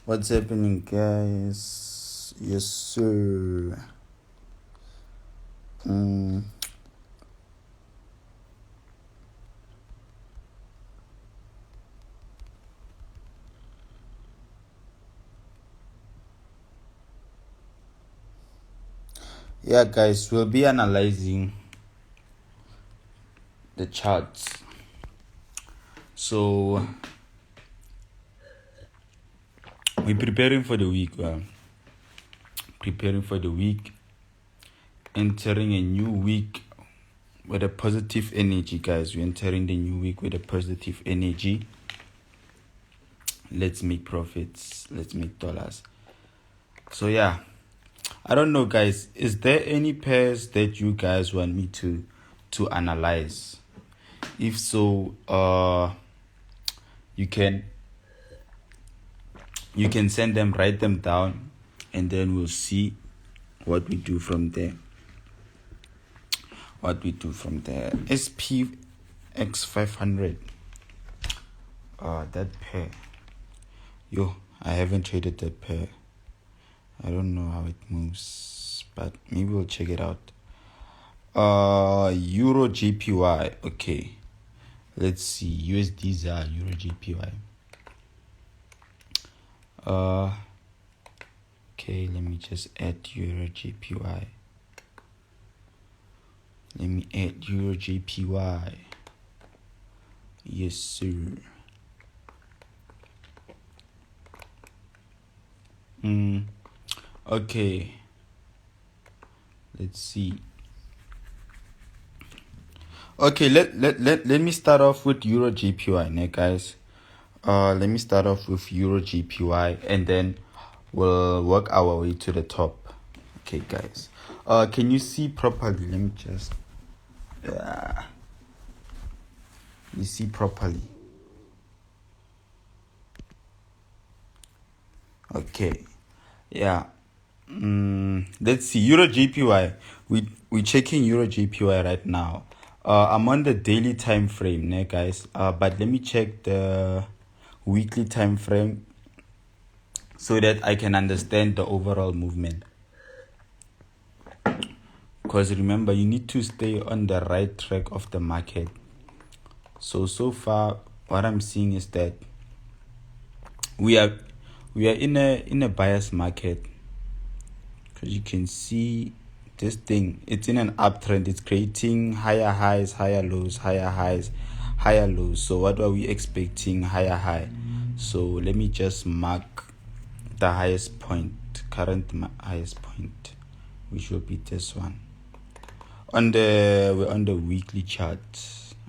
What's happening, guys? Yes, sir. Yeah, guys, we'll be analyzing the charts. So we're preparing for the week. Preparing for the week, entering a new week with a positive energy, guys. We're entering the new week with a positive energy. Let's make profits. Let's make dollars. So yeah, I don't know, guys. Is there any pairs that you guys want me to analyze? If so, you can send them, write them down, and then we'll see what we do from there. SPX 500. That pair. Yo, I haven't traded that pair. I don't know how it moves, but maybe we'll check it out. Euro JPY. Okay. Let's see. USDs are Euro JPY. Okay, let me just add Euro JPY. Let me add Euro JPY. Yes, sir. Okay. Let's see. Okay, let me start off with Euro JPY, guys. Let me start off with Euro JPY, and then we'll work our way to the top. Okay, guys. Can you see properly? Let me just. You see properly. Okay. Yeah. Let's see. Euro JPY. We're checking Euro JPY right now. I'm on the daily time frame, guys. But let me check the weekly time frame so that I can understand the overall movement. Because remember, you need to stay on the right track of the market. So far, what I'm seeing is that we are in a buyer's market. Because you can see this thing, it's in an uptrend. It's creating higher highs, higher lows, higher highs, higher lows. So what are we expecting? Higher high. So let me just mark the highest point, current highest point, which will be this one. We're on the weekly chart.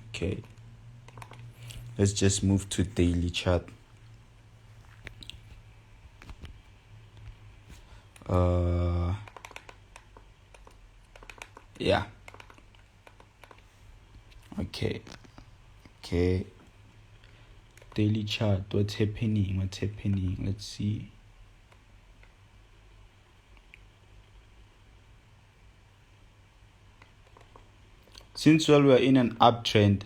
Okay. Let's just move to daily chart. Yeah. Okay. Daily chart. What's happening? Let's see. Since we're in an uptrend,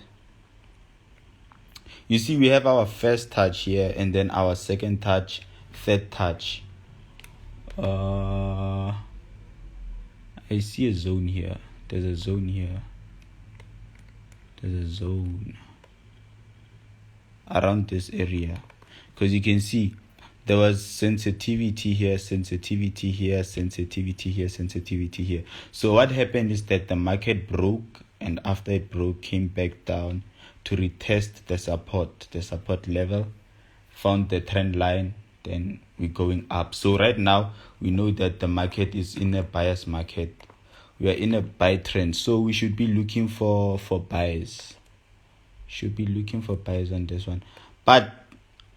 you see we have our first touch here, and then our second touch, third touch. I see a zone here. There's a zone here. There's a zone around this area, because you can see there was sensitivity here, sensitivity here, sensitivity here, sensitivity here. So what happened is that the market broke, and after it broke, came back down to retest the support level, found the trend line, then we're going up. So right now we know that the market is in a buyer's market. We are in a buy trend, so we should be looking for buys. Should be looking for buys on this one. But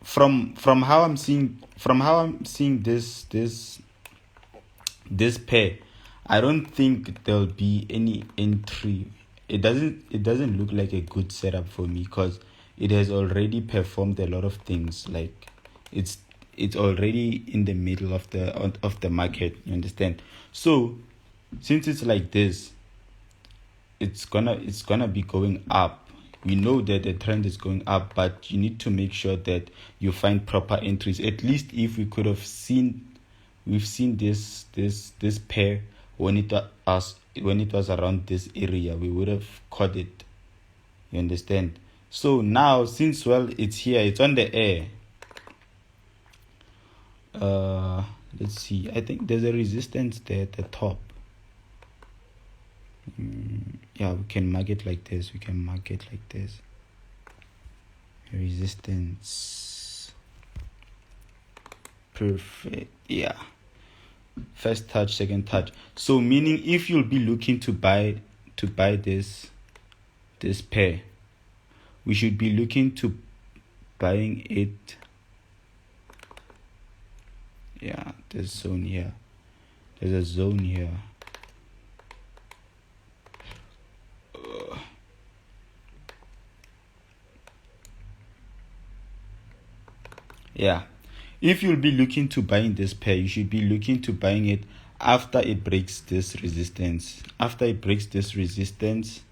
from how I'm seeing this pair, I don't think there'll be any entry. It doesn't look like a good setup for me because it has already performed a lot of things. Like it's it's already in the middle of the market. You understand? So since it's like this, it's gonna be going up. We know that the trend is going up, but you need to make sure that you find proper entries. At least if we've seen this pair when it was around this area, we would have caught it. You understand? So now, since it's here, it's on the air. Let's see. I think there's a resistance there at the top. Yeah, we can mark it like this. Resistance. Perfect. Yeah. First touch, second touch. So meaning if you'll be looking to buy this pair, we should be looking to buying it. Yeah, there's zone here. There's a zone here. Yeah. If you'll be looking to buying this pair, you should be looking to buying it after it breaks this resistance. After it breaks this resistance,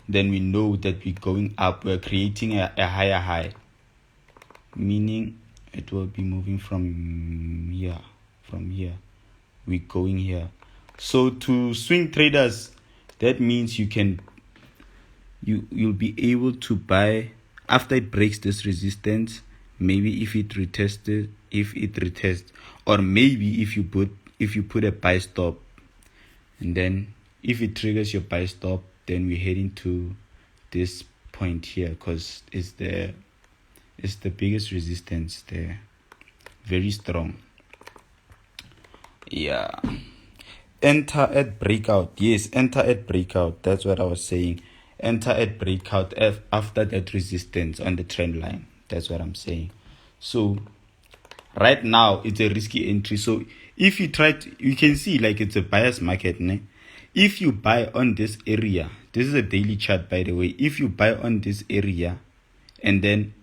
then we know that we're going up. We're creating a higher high, meaning it will be moving from here. We're going here. So to swing traders, that means you'll be able to buy after it breaks this resistance. Maybe if it retests, or maybe if you put a buy stop, and then if it triggers your buy stop, then we're heading to this point here because it's the biggest resistance there, very strong. Yeah. Enter at breakout. Yes, enter at breakout. That's what I was saying. Enter at breakout after that resistance on the trend line. That's what I'm saying. So right now it's a risky entry. So if you you can see like it's a buyer's market. Ne? If you buy on this area, this is a daily chart by the way. If you buy on this area, and then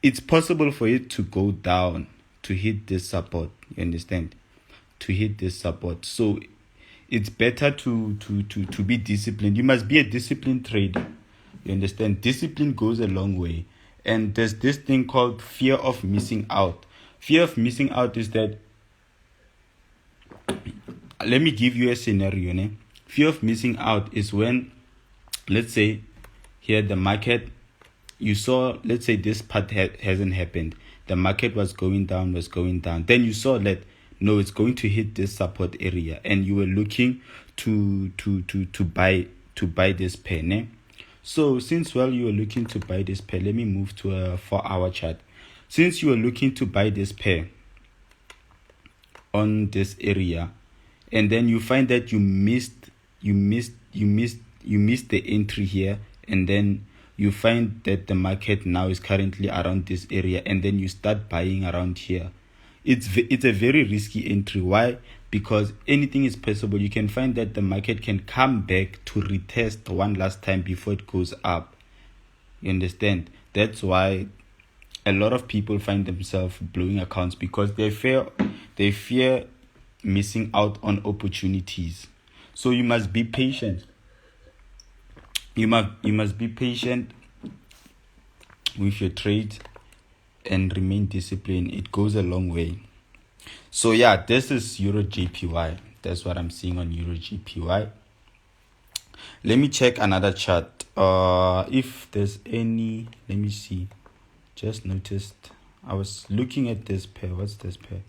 it's possible for it to go down to hit this support. You understand? To hit this support. So it's better to be disciplined. You must be a disciplined trader. You understand? Discipline goes a long way. And there's this thing called fear of missing out. Fear of missing out is that, let me give you a scenario. Ne? Fear of missing out is when, let's say, here the market, you saw, let's say this part hasn't happened. The market was going down. Then you saw that, no, it's going to hit this support area. And you were looking to buy this pair. Ne? So since you were looking to buy this pair, let me move to a 4-hour chart. Since you were looking to buy this pair on this area, and then you find that you missed the entry here, and then you find that the market now is currently around this area, and then you start buying around here. It's a very risky entry. Why? Because anything is possible. You can find that the market can come back to retest one last time before it goes up. You understand? That's why a lot of people find themselves blowing accounts, because they fear missing out on opportunities. So you must be patient. You must be patient with your trade and remain disciplined. It goes a long way. So yeah, this is Euro JPY. That's what I'm seeing on Euro JPY. Let me check another chart. If there's any, let me see. Just noticed I was looking at this pair. What's this pair?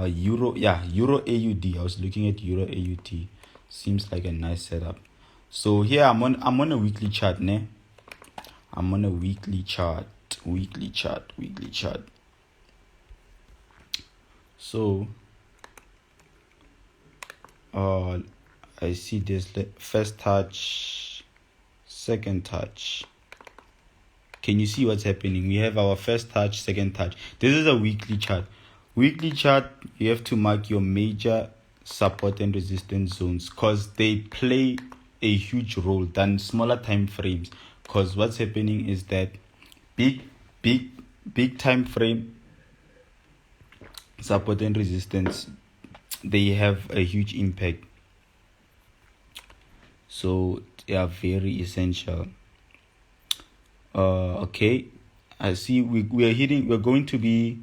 Euro AUD. I was looking at Euro AUD. Seems like a nice setup. So here I'm on a weekly chart, ne? I'm on a weekly chart. So I see this first touch, second touch. Can you see what's happening? We have our first touch, second touch. This is a weekly chart. You have to mark your major support and resistance zones because they play a huge role than smaller time frames. Because what's happening is that big time frame support and resistance, they have a huge impact, so they are very essential. Okay, I see we're going to be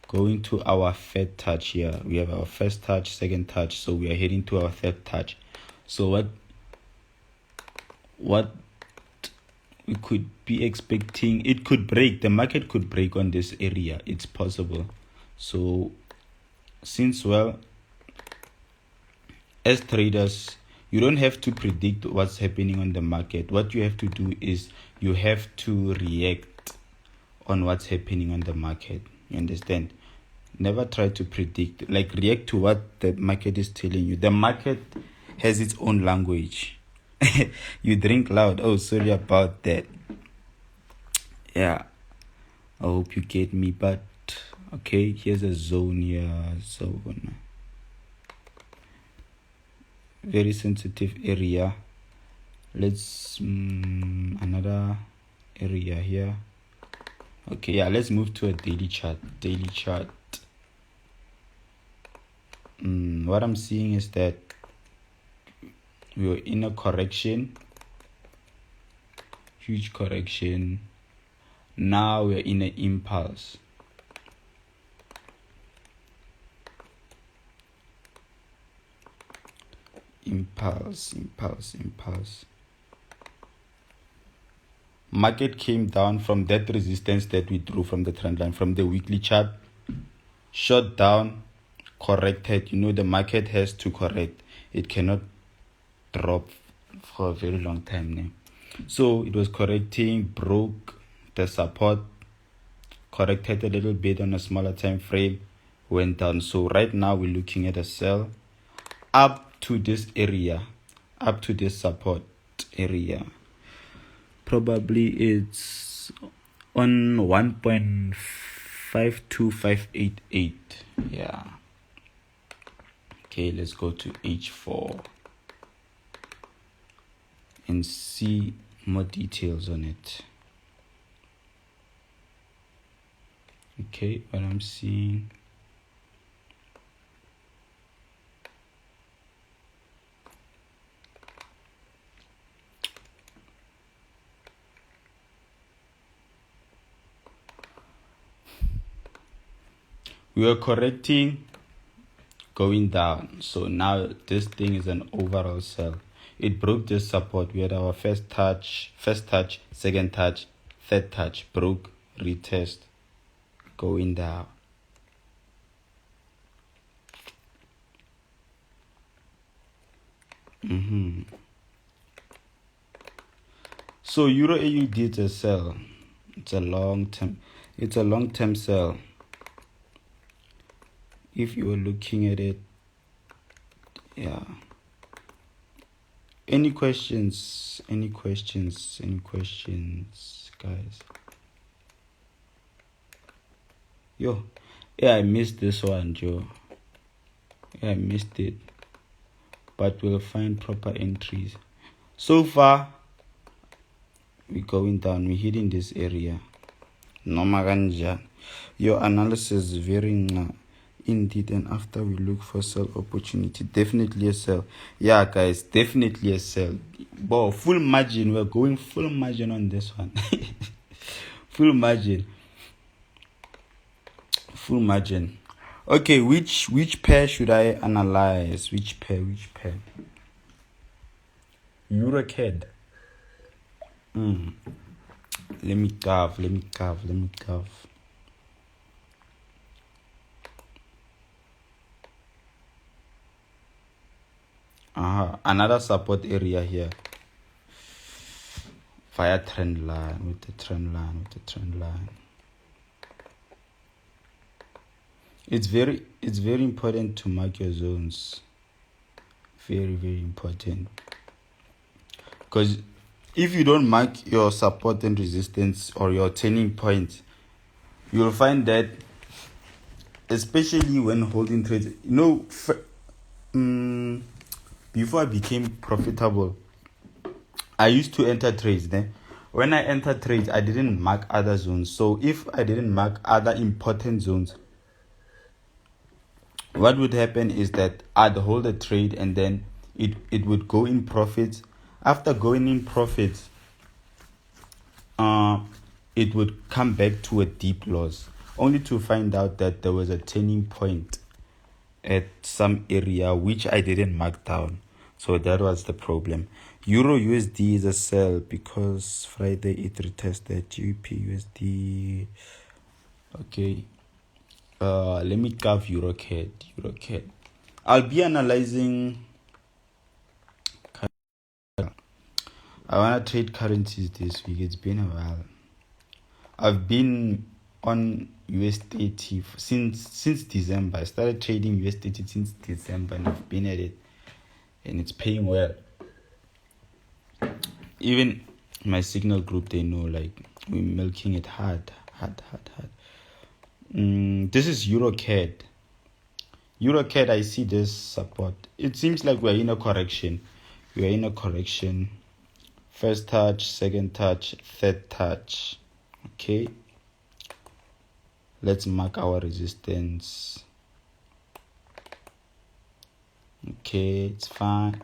going to our third touch here. We have our first touch, second touch, so we are heading to our third touch. So what we could be expecting, it could break, the market could break on this area. It's possible. So since, well, as traders, you don't have to predict what's happening on the market. What you have to do is you have to react on what's happening on the market. You understand? Never try to predict, like react to what the market is telling you. The market has its own language. You drink loud. Oh, sorry about that. Yeah, I hope you get me. But okay, here's a zone here. Zone. Very sensitive area. Let's another area here. Okay, yeah, let's move to a daily chart. What I'm seeing is that we're in a correction, huge correction. Now we're in an impulse. Impulse. Market came down from that resistance that we drew from the trend line, from the weekly chart, shot down, corrected. You know, the market has to correct. It cannot drop for a very long time now. So it was correcting, broke the support, corrected a little bit on a smaller time frame, went down. So right now we're looking at a sell up to this area, up to this support area. Probably it's on 1.52588. Yeah. Okay, let's go to H4 and see more details on it. Okay, what I'm seeing, we are correcting, going down. So now this thing is an overall sell. It broke this support. We had our first touch, second touch, third touch, broke, retest, going down. So Euro AUD is a sell. It's a long-term sell. If you are looking at it, yeah. Any questions, guys? Yo, yeah, I missed this one, Joe. Yeah, I missed it. But we'll find proper entries. So far, we're going down. We're hitting this area. No maganja. Your analysis is very indeed, and after we look for sell opportunity, definitely a sell. Yeah, guys, definitely a sell. But full margin, we're going full margin on this one. Full margin. Okay, which pair should I analyze? Which pair? EuroCAD. Let me carve. Another support area here via trend line, with the trend line. It's very important to mark your zones. Very, very important. Because if you don't mark your support and resistance or your turning point, you'll find that, especially when holding trades, before I became profitable, I used to enter trades. Then, when I entered trades, I didn't mark other zones. So if I didn't mark other important zones, what would happen is that I'd hold a trade and then it would go in profits. After going in profits, it would come back to a deep loss, only to find out that there was a turning point at some area which I didn't mark down. So that was the problem. Euro USD is a sell because Friday it retested GBP USD. Okay. Let me carve EuroCAD. I'll be analyzing. I wanna trade currencies this week. It's been a while. I've been on USDT since December. I started trading USDT since December and I've been at it, and it's paying well. Even my signal group, they know, like, we're milking it hard. This is EuroCAD. EuroCAD, I see this support. It seems like we're in a correction. First touch, second touch, third touch. Okay. Let's mark our resistance. Okay, it's fine.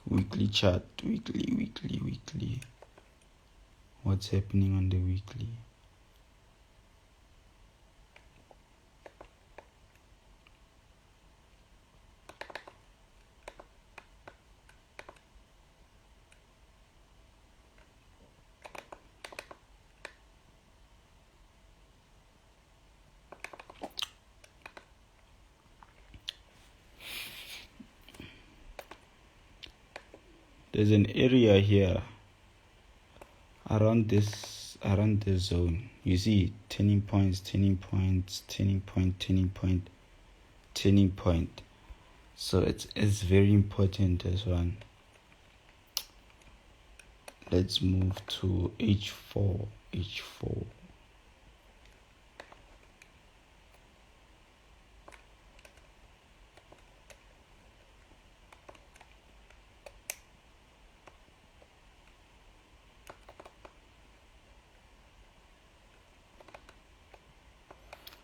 Weekly chart. Weekly. What's happening on the weekly? There's an area here around this zone. You see turning point. So it's very important, this one. Let's move to H4.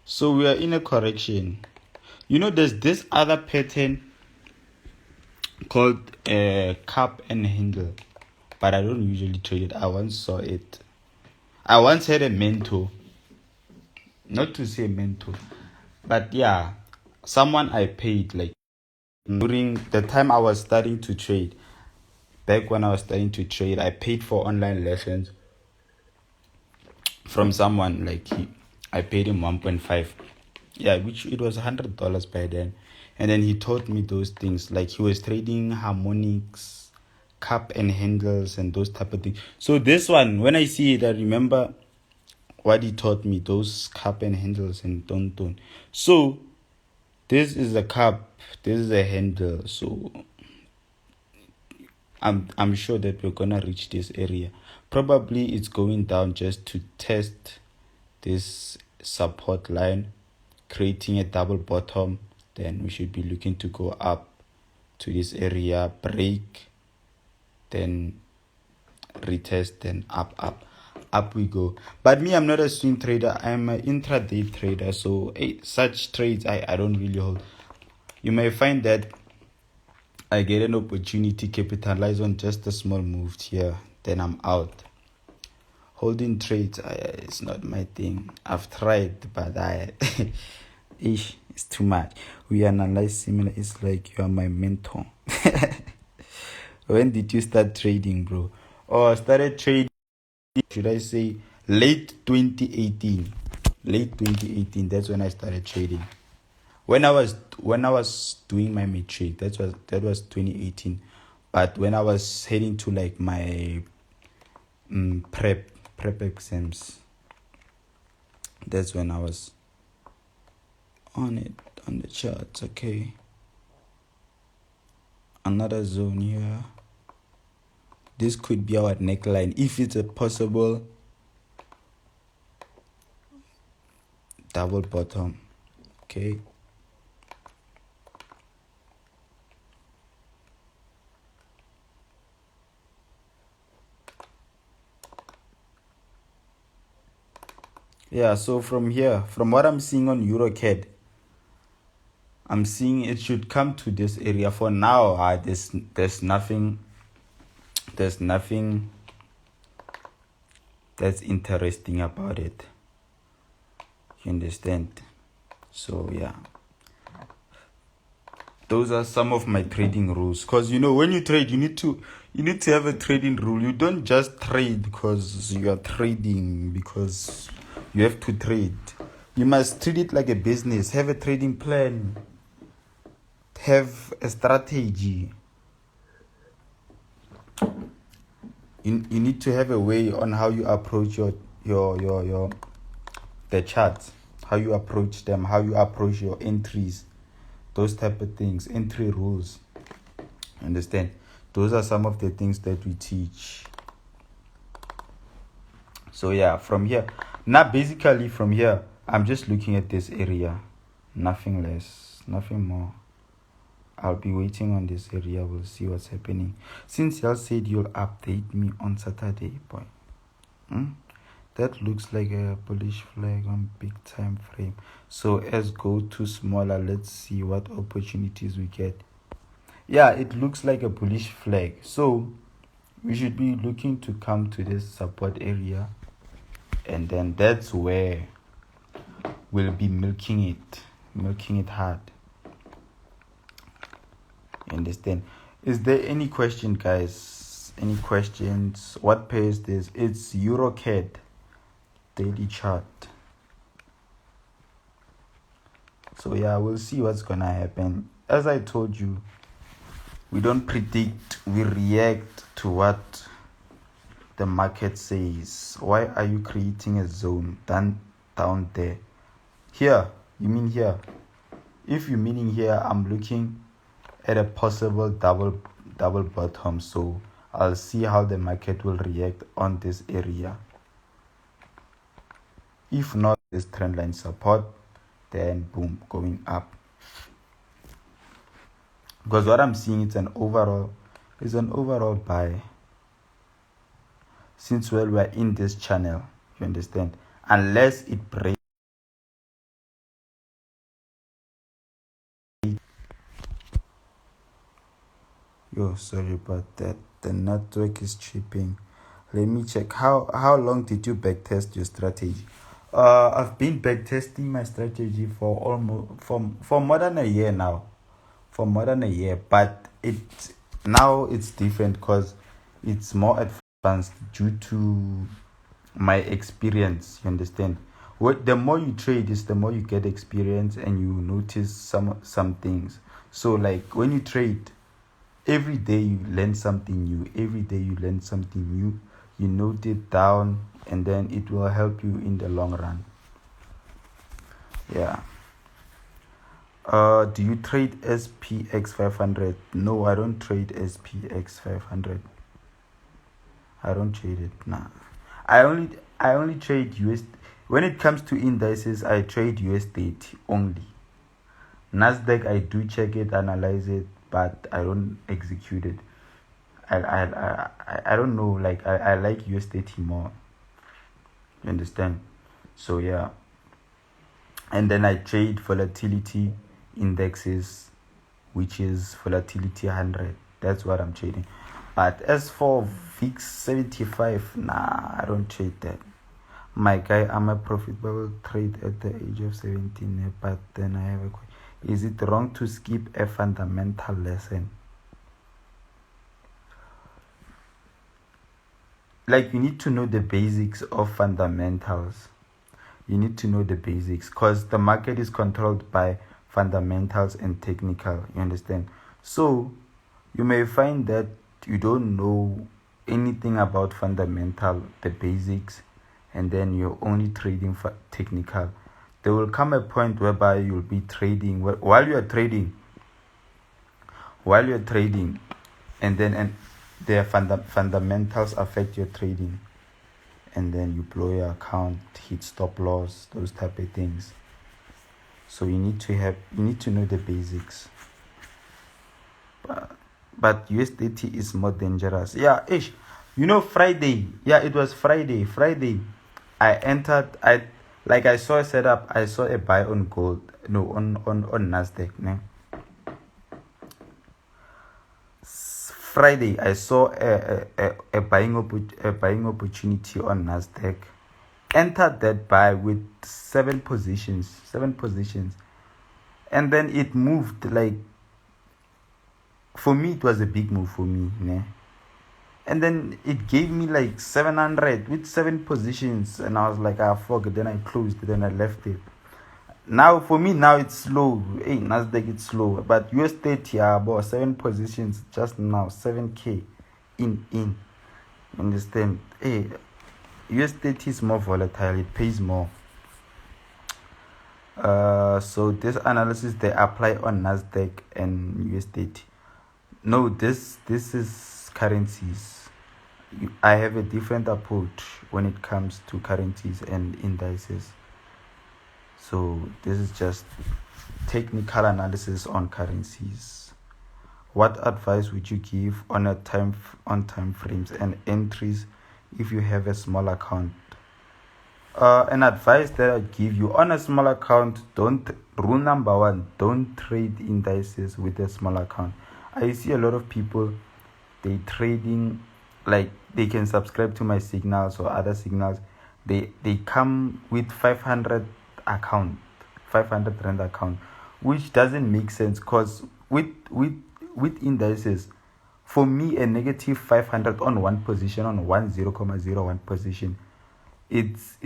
So we are in a correction. You know, there's this other pattern called cup and handle, but I don't usually trade it. I once saw it. I once had a mentor, not to say mentor, but yeah, someone I paid, like, during the time I was starting to trade. Back when I was starting to trade, I paid for online lessons from someone. Like, I paid him 1.5. Yeah, which it was $100 by then. And then he taught me those things. Like, he was trading harmonics, cup and handles, and those type of things. So this one, when I see it, I remember what he taught me, those cup and handles and ton. So this is a cup, this is a handle. So I'm sure that we're gonna reach this area. Probably it's going down just to test this support line, creating a double bottom. Then we should be looking to go up to this area, break, then retest, then up we go. But me, I'm not a swing trader, I'm an intraday trader. So such trades I don't really hold. You may find that I get an opportunity, capitalize on just a small move here, then I'm out. Holding trades, it's not my thing. I've tried, but it's too much. We analyze similar. It's like you are my mentor. When did you start trading, bro? Oh, I started trading, should I say, late 2018. That's when I started trading. When I was doing my matric, that was 2018. But when I was heading to, like, my prep exams, that's when I was on the charts. Okay, another zone here. This could be our neckline if it's a possible double bottom. Okay. Yeah, so from here, from what I'm seeing on EuroCAD, I'm seeing it should come to this area. For now, there's nothing that's interesting about it. You understand? So yeah, those are some of my trading rules. Because when you trade, you need to have a trading rule. You don't just trade because you are trading, because you have to trade. You must treat it like a business. Have a trading plan. Have a strategy. You need to have a way on how you approach your the charts, how you approach them, how you approach your entries, those type of things, entry rules. Understand? Those are some of the things that we teach. So yeah, from here, now basically from here, I'm just looking at this area, nothing less, nothing more. I'll be waiting on this area. We'll see what's happening. Since y'all said you'll update me on Saturday, boy. That looks like a bullish flag on big time frame. So as go to smaller, let's see what opportunities we get. Yeah, it looks like a bullish flag. So we should be looking to come to this support area. And then that's where we'll be milking it hard. You understand? Is there any question, guys? Any questions? What pair is this? It's EuroCAD daily chart. So yeah, we'll see what's gonna happen. As I told you, we don't predict, we react to what the market says. Why are you creating a zone down there? Here, you mean here? If you meaning here, I'm looking at a possible double bottom. So I'll see how the market will react on this area. If not, this trend line support, then boom, going up. Because what I'm seeing is an overall buy. Since we're in this channel, you understand? Unless it breaks. Sorry about that. The network is tripping. Let me check. How long did you backtest your strategy? I've been backtesting my strategy for almost for more than a year now. But now it's different because it's more advanced due to my experience. You understand? The more you trade is the more you get experience and you notice some things. So like when you trade, every day you learn something new. You note it down, and then it will help you in the long run. Yeah. Do you trade SPX 500? No, I don't trade SPX 500. I don't trade it. Nah. I only trade US. When it comes to indices, I trade USD only. Nasdaq, I do check it, analyze it, but I don't execute it. I don't know, like I like USD more. You understand? So yeah. And then I trade volatility indexes, which is volatility 100. That's what I'm trading. But as for VIX 75, nah, I don't trade that. My guy, I'm a profitable trade at the age of 17, but then I have a question. Is it wrong to skip a fundamental lesson? Like, you need to know the basics of fundamentals. You need to know the basics because the market is controlled by fundamentals and technical. You understand? So you may find that you don't know anything about fundamental, the basics, and then you're only trading for technical. There will come a point whereby you'll be trading while you're trading, and their fundamentals affect your trading, and then you blow your account, hit stop loss, those type of things. So you need to know the basics. But USDT is more dangerous. Yeah, ish. Friday. Yeah, it was Friday. I entered. I saw a setup. I saw a buy on gold. No, on Nasdaq. No. Friday, I saw a buying opportunity on Nasdaq. Entered that buy with seven positions, and then it moved like. For me, it was a big move for me, ne? And then it gave me like 700 with 7 positions, and I was like, fuck it. Then I closed it and I left it. Now for me, now it's slow. Hey, Nasdaq it's slow, but USDT about 7 positions just now, 7K in. Understand? Hey, USDT is more volatile. It pays more. So this analysis they apply on Nasdaq and USDT. No, this is currencies. I have a different approach when it comes to currencies and indices. So this is just technical analysis on currencies. What advice would you give on time frames and entries if you have a small account? An advice that I give you on a small account, rule number 1, don't trade indices with a small account. I see a lot of people, they trading, like they can subscribe to my signals or other signals. They come with 500 rand account, which doesn't make sense, because with indices, for me a negative 500 on one position, on 10.01 position, it's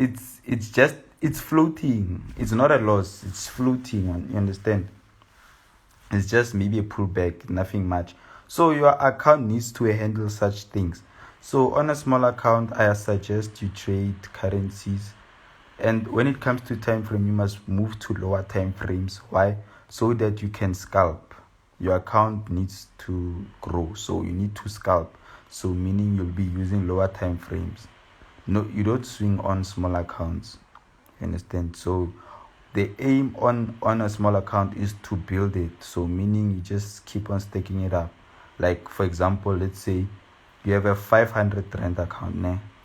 floating. It's not a loss, it's floating. You understand? It's just maybe a pullback, nothing much. So your account needs to handle such things. So on a small account, I suggest you trade currencies. And when it comes to time frame, you must move to lower time frames. Why? So that you can scalp. Your account needs to grow, so you need to scalp. So meaning you'll be using lower time frames. No, you don't swing on small accounts. You understand? So the aim on a small account is to build it. So meaning you just keep on stacking it up. Like for example, let's say you have a 500 rand account.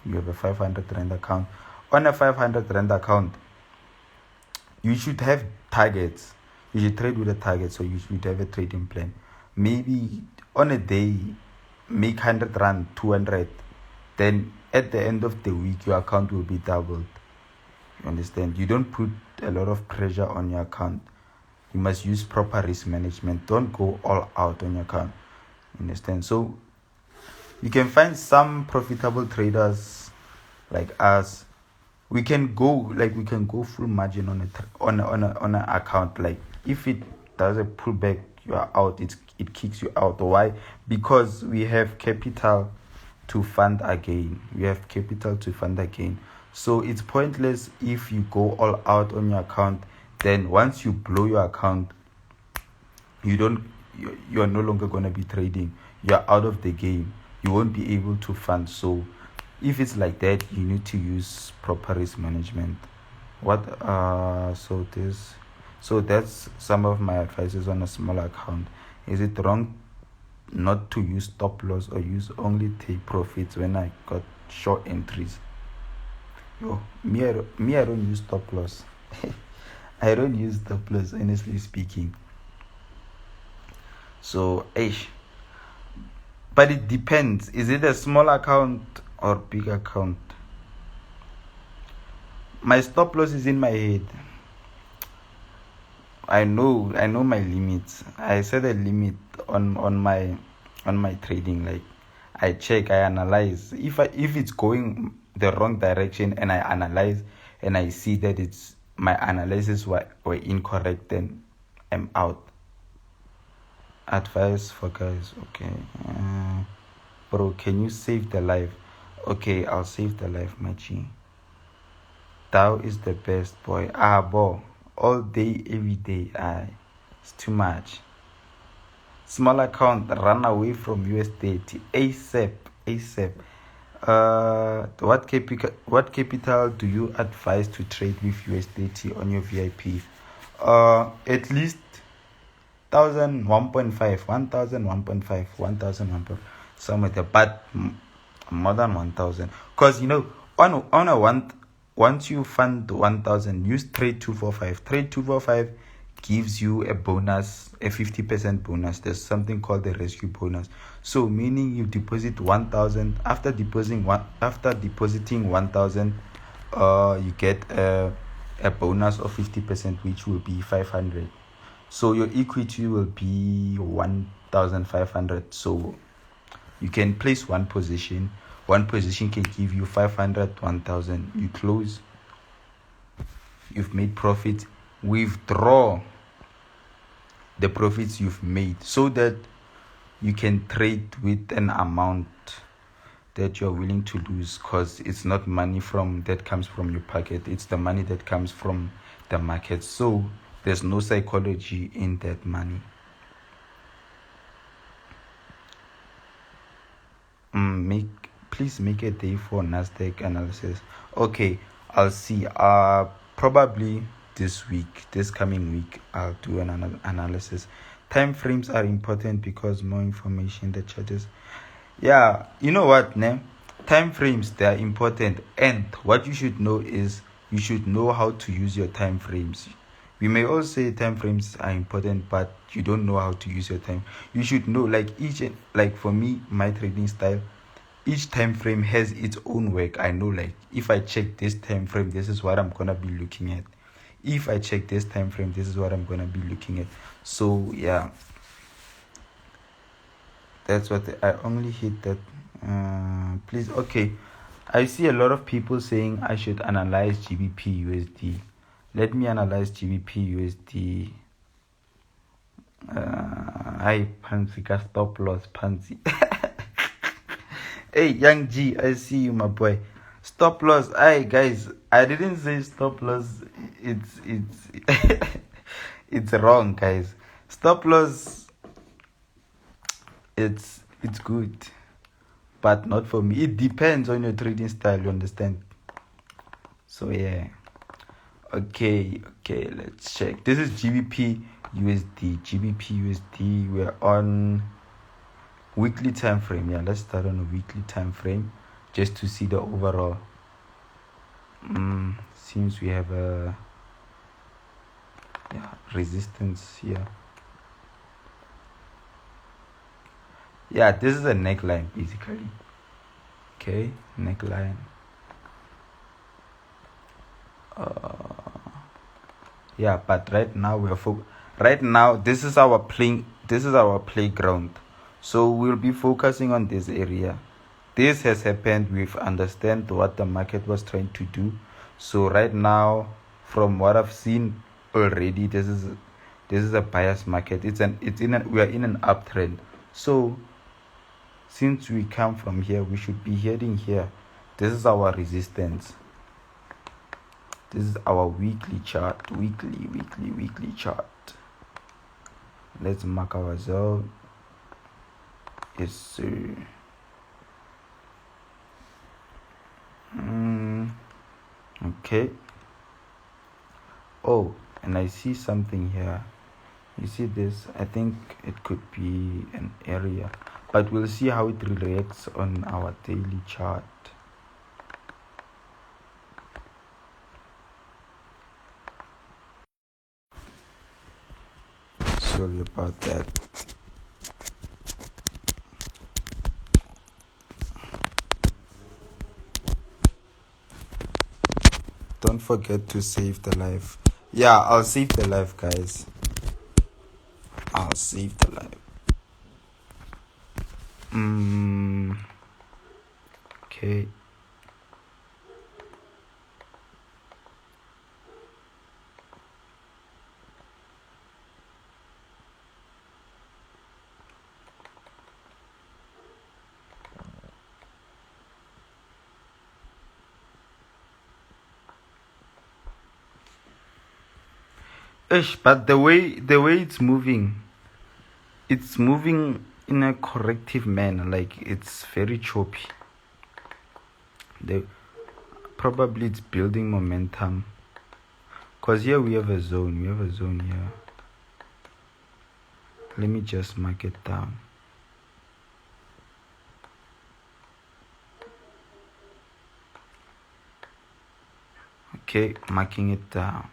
You have a 500 rand account. On a 500 rand account, you should have targets. You should trade with a target. So you should have a trading plan. Maybe on a day, make 100 rand, 200. Then at the end of the week, your account will be doubled. You understand? You don't put a lot of pressure on your account. You must use proper risk management. Don't go all out on your account. You understand? So you can find some profitable traders like us. We can go full margin on an account. Like if it does a pullback, you are out. It kicks you out. Why? Because we have capital to fund again. So it's pointless if you go all out on your account. Then once you blow your account, you're no longer going to be trading. You're out of the game. You won't be able to fund. So if it's like that, you need to use proper risk management. So that's some of my advices on a small account. Is it wrong not to use stop loss or use only take profits when I got short entries? Me, I don't use stop loss. I don't use stop loss, honestly speaking. So, but it depends. Is it a small account or big account? My stop loss is in my head. I know my limits. I set a limit on my trading. Like I check, I analyze. If it's going the wrong direction and I analyze and I see that it's my analysis were incorrect, then I'm out. Advice for guys. Okay. Bro, can you save the life? Okay, I'll save the life, my G. Thou is the best, boy. Boy. All day, every day. It's too much. Small account, run away from USDT. ASAP. What capital do you advise to trade with USDT on your VIP? at least 1,000, 1.5, 1,000, 1.5, 1,000, 1.5, somewhere there, but more than 1,000. Because on a one, once you fund 1,000, use trade 245. Trade 245 gives you a bonus, a 50% bonus. There's something called the rescue bonus. So meaning you deposit 1,000. After depositing 1,000, you get a bonus of 50%, which will be 500. So your equity will be 1,500. So you can place one position. One position can give you 500, 1,000. You close. You've made profit. Withdraw the profits you've made so that you can trade with an amount that you're willing to lose, because it's not money that comes from your pocket. It's the money that comes from the market. So there's no psychology in that money. Please make a day for Nasdaq analysis. Okay, I'll see. Probably this coming week, I'll do an analysis. Time frames are important because more information the charges. Yeah, you know what, time frames, they are important, and what you should know is you should know how to use your time frames. We may all say time frames are important, but you don't know how to use your time. You should know, like for me, my trading style, each time frame has its own work. I know, like, if I check this time frame, this is what I'm gonna be looking at. If I check this time frame, this is what I'm gonna be looking at. So yeah, that's what I only hit that. Please, okay. I see a lot of people saying I should analyze GBP USD. Let me analyze GBP USD. I Pansy got stop loss Pansy. Hey, Young G, I see you, my boy. Stop loss. Hey, guys, I didn't say stop loss. It's it's wrong, guys. Stop loss. It's good, but not for me. It depends on your trading style. You understand? So yeah. Okay. Let's check. This is GBP USD. GBP USD. We're on weekly time frame. Yeah, let's start on a weekly time frame just to see the overall. Seems we have a resistance here. Yeah, this is a neckline basically. Okay, neckline. Yeah, but right now this is our playground. So we'll be focusing on this area. This has happened. We've understand what the market was trying to do. So right now, from what I've seen already, this is a buyer's market. We are in an uptrend. So since we come from here, we should be heading here. This is our resistance. This is our weekly chart. Weekly chart. Let's mark our zone. Yes, sir. Okay. Oh, and I see something here. You see this? I think it could be an area, but we'll see how it reacts on our daily chart. Sorry about that. Don't forget to save the live. Yeah, I'll save the live, guys. I'll save the live. Okay. But the way it's moving in a corrective manner. Like, it's very choppy. Probably it's building momentum. Because here we have a zone. We have a zone here. Let me just mark it down. Okay, marking it down.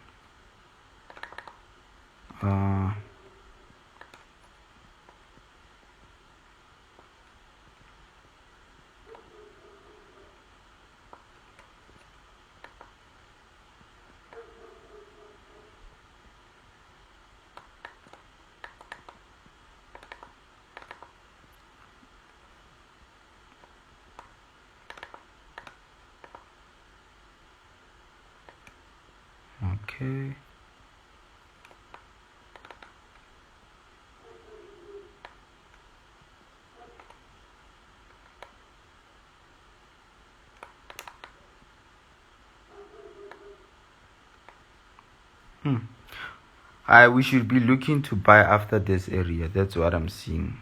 Okay. We should be looking to buy after this area. That's what I'm seeing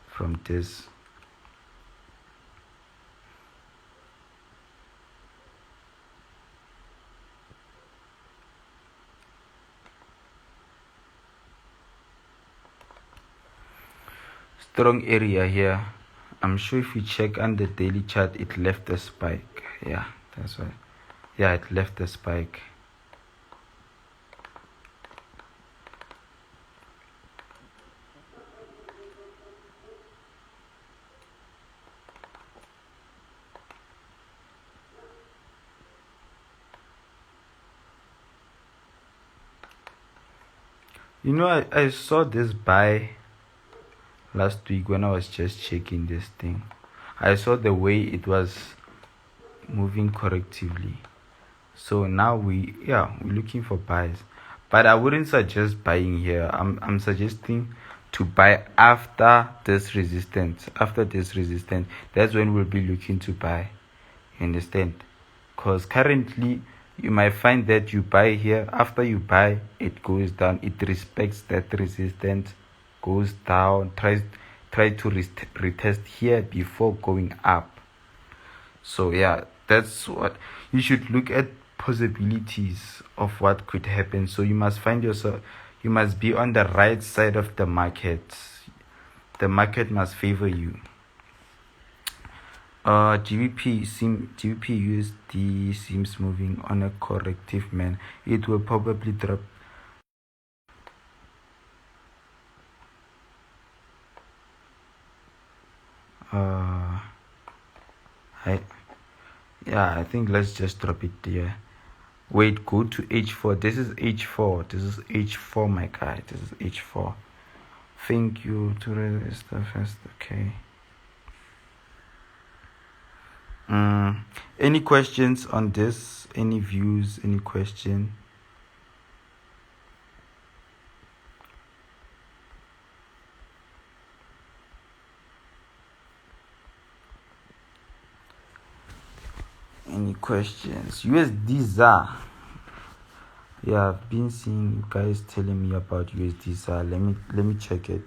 from this. Strong area here. I'm sure if you check on the daily chart, it left a spike. Yeah, that's right. Yeah, it left a spike. You know, I saw this buy last week when I was just checking this thing. I saw the way it was moving correctively. So now we're looking for buys. But I wouldn't suggest buying here. I'm suggesting to buy after this resistance. After this resistance, that's when we'll be looking to buy. You understand? Because currently you might find that you buy here, after you buy it goes down, it respects that resistance, goes down, try to retest here before going up. So yeah, that's what you should look at, possibilities of what could happen. So you must find yourself, you must be on the right side of the market. The market must favor you. GBP USD seems moving on a corrective manner. It will probably drop. I think let's just drop it there. Wait, go to H4. This is H4. This is H4, my guy. This is H4. Thank you to resist the first. Okay. Any questions on this? Any views? Any question? Any questions? USD ZAR. Yeah, I've been seeing you guys telling me about USD ZAR. Let me check it.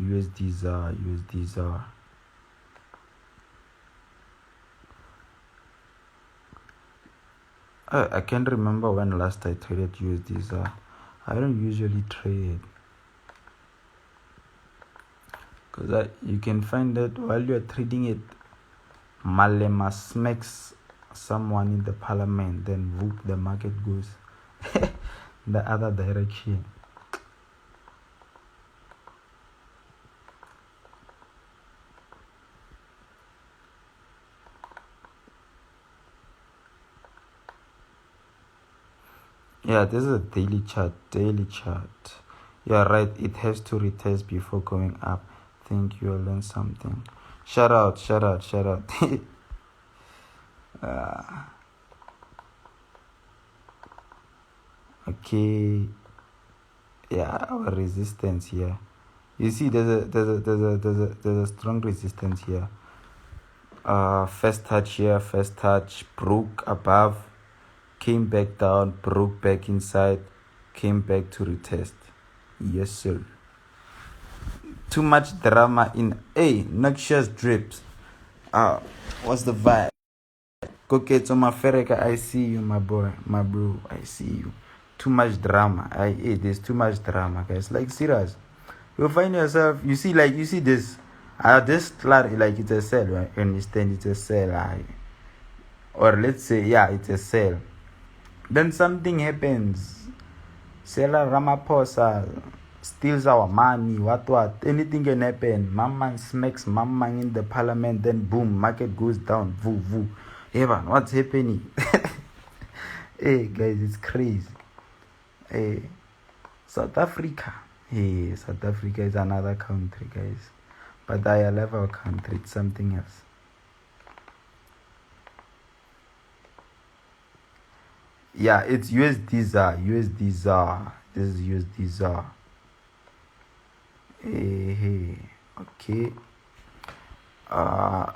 USD ZAR. I can't remember when last I traded USD ZAR. I don't usually trade it. Because you can find that while you're trading it, Malema smacks someone in the parliament, then whoop, the market goes the other direction. Yeah, this is a daily chart. You're right, it has to retest before going up. Think you'll learn something. Shout out. Okay. Yeah, our resistance here. You see, there's a strong resistance here. First touch, broke above, came back down, broke back inside, came back to retest. Yes, sir. Too much drama in noxious drips. What's the vibe? Koketso Mafereka, I see you, my boy, my bro. I see you. Too much drama. There's too much drama, guys. Like, serious. You'll find yourself, you see this. This like it's a cell, right? You understand? It's a cell. Or let's say, yeah, it's a cell. Then something happens. Seller Ramaphosa steals our money. What? Anything can happen. Mama smacks Mama in the parliament. Then boom, market goes down. Voo. Evan, what's happening? Hey, guys, it's crazy. Hey, South Africa. Hey, South Africa is another country, guys. But I love our country. It's something else. Yeah, it's USD ZAR. USD ZAR. This is USD ZAR. Hey. Okay.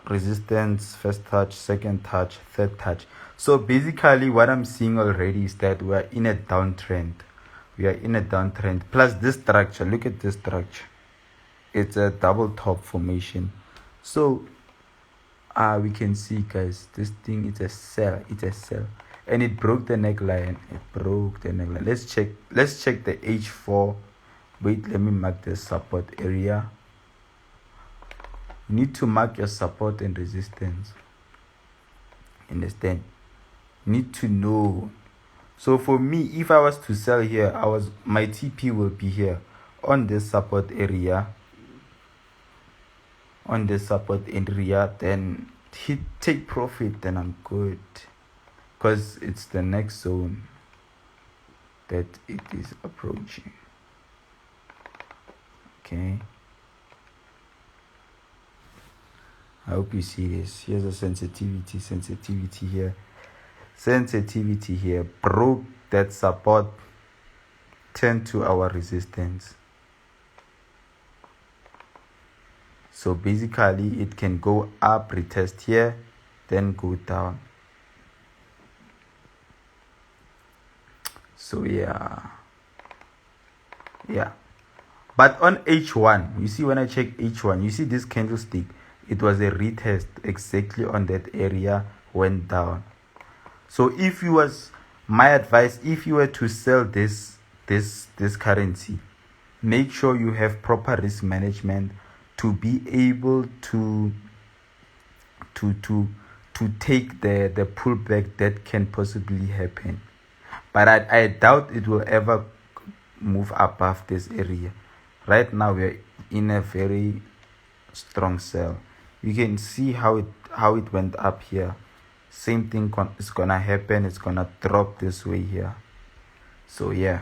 Resistance, first touch, second touch, third touch. So basically what I'm seeing already is that we are in a downtrend. Plus this structure, look at this structure. It's a double top formation. So we can see, guys, this thing is a sell. And it broke the neckline. Let's check the H4. Wait, let me mark the support area. You need to mark your support and resistance. Understand? Need to know. So for me, if I was to sell here, my TP will be here on this support area. Then take profit, then I'm good, because it's the next zone that it is approaching. Okay, I hope you see this. Here's a sensitivity here, broke that support, turned to our resistance. So basically it can go up, retest here, then go down. So yeah. But on H1, you see, when I check H1, you see this candlestick, it was a retest exactly on that area, went down. So my advice, if you were to sell this currency, make sure you have proper risk management to be able to take the pullback that can possibly happen. But I doubt it will ever move above this area. Right now we're in a very strong sell. You can see how it went up here. Same thing is gonna happen. It's gonna drop this way here. So yeah.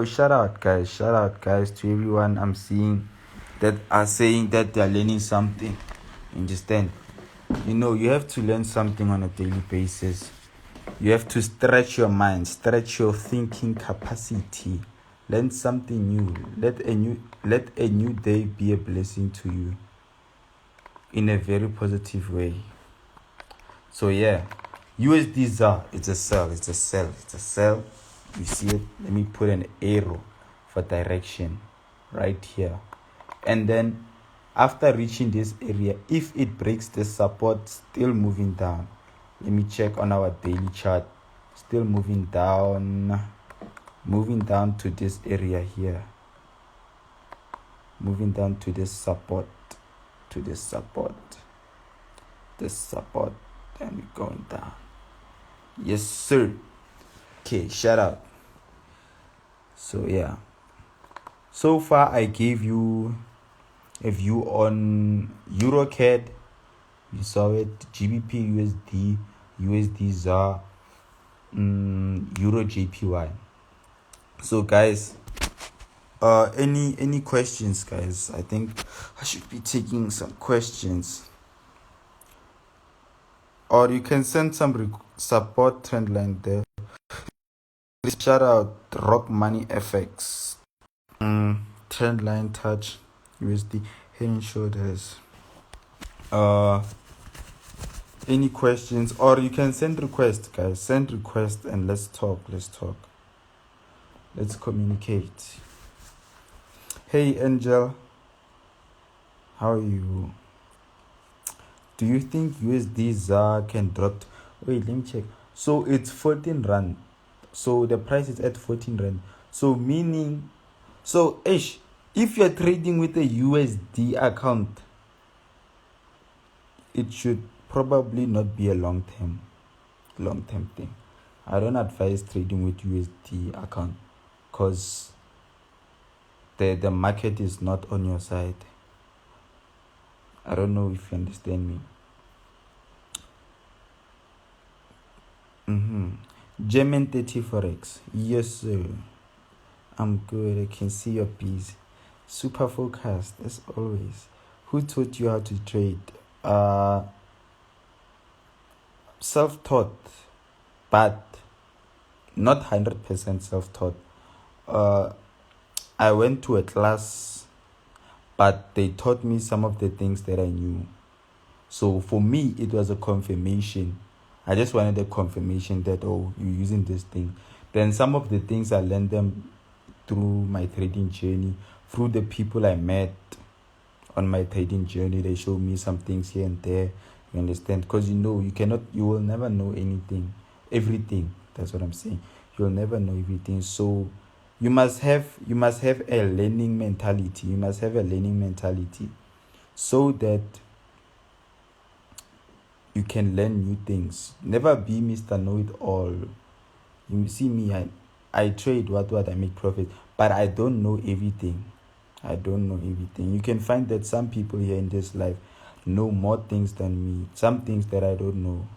Shout out guys to everyone I'm seeing that are saying that they're learning something. Understand? You have to learn something on a daily basis. You have to stretch your mind, stretch your thinking capacity, learn something new. Let a new day be a blessing to you in a very positive way. So yeah, USD ZAR, it's a sell. You see it? Let me put an arrow for direction right here. And then after reaching this area, if it breaks the support, still moving down. Let me check on our daily chart. Still moving down to this area here. Moving down to this support. This support. And we're going down. Yes, sir. Okay, shout out. So yeah. So far I gave you a view on EuroCAD. You saw it. GBP USD, USD ZAR, Euro JPY. So guys, any questions, guys? I think I should be taking some questions, or you can send some support trend line there. Shout out Rock Money FX, trend line touch USD, head and shoulders. Any questions, or you can send requests, guys. Send requests and let's talk. Let's communicate. Hey Angel, how are you? Do you think USD ZAR can drop? Wait, let me check. So it's 14 rand. So the price is at 14 rand. So meaning, so ish, if you're trading with a USD account, it should probably not be a long term thing. I don't advise trading with USD account because the market is not on your side. I don't know if you understand me. German 30 Forex. Yes, sir. I'm good. I can see you're busy. Super focused as always. Who taught you how to trade? Self-taught, but not 100% self-taught. I went to a class, but they taught me some of the things that I knew. So for me, it was a confirmation. I just wanted a confirmation that, oh, you're using this thing. Then some of the things I learned them through my trading journey, through the people I met on my trading journey. They showed me some things here and there. You understand? Because you will never know everything. That's what I'm saying. You'll never know everything. So you must have a learning mentality. You must have a learning mentality so that you can learn new things. Never be Mr. Know-it-all. You see me, I trade what I make profit, but I don't know everything. You can find that some people here in this life know more things than me, some things that I don't know.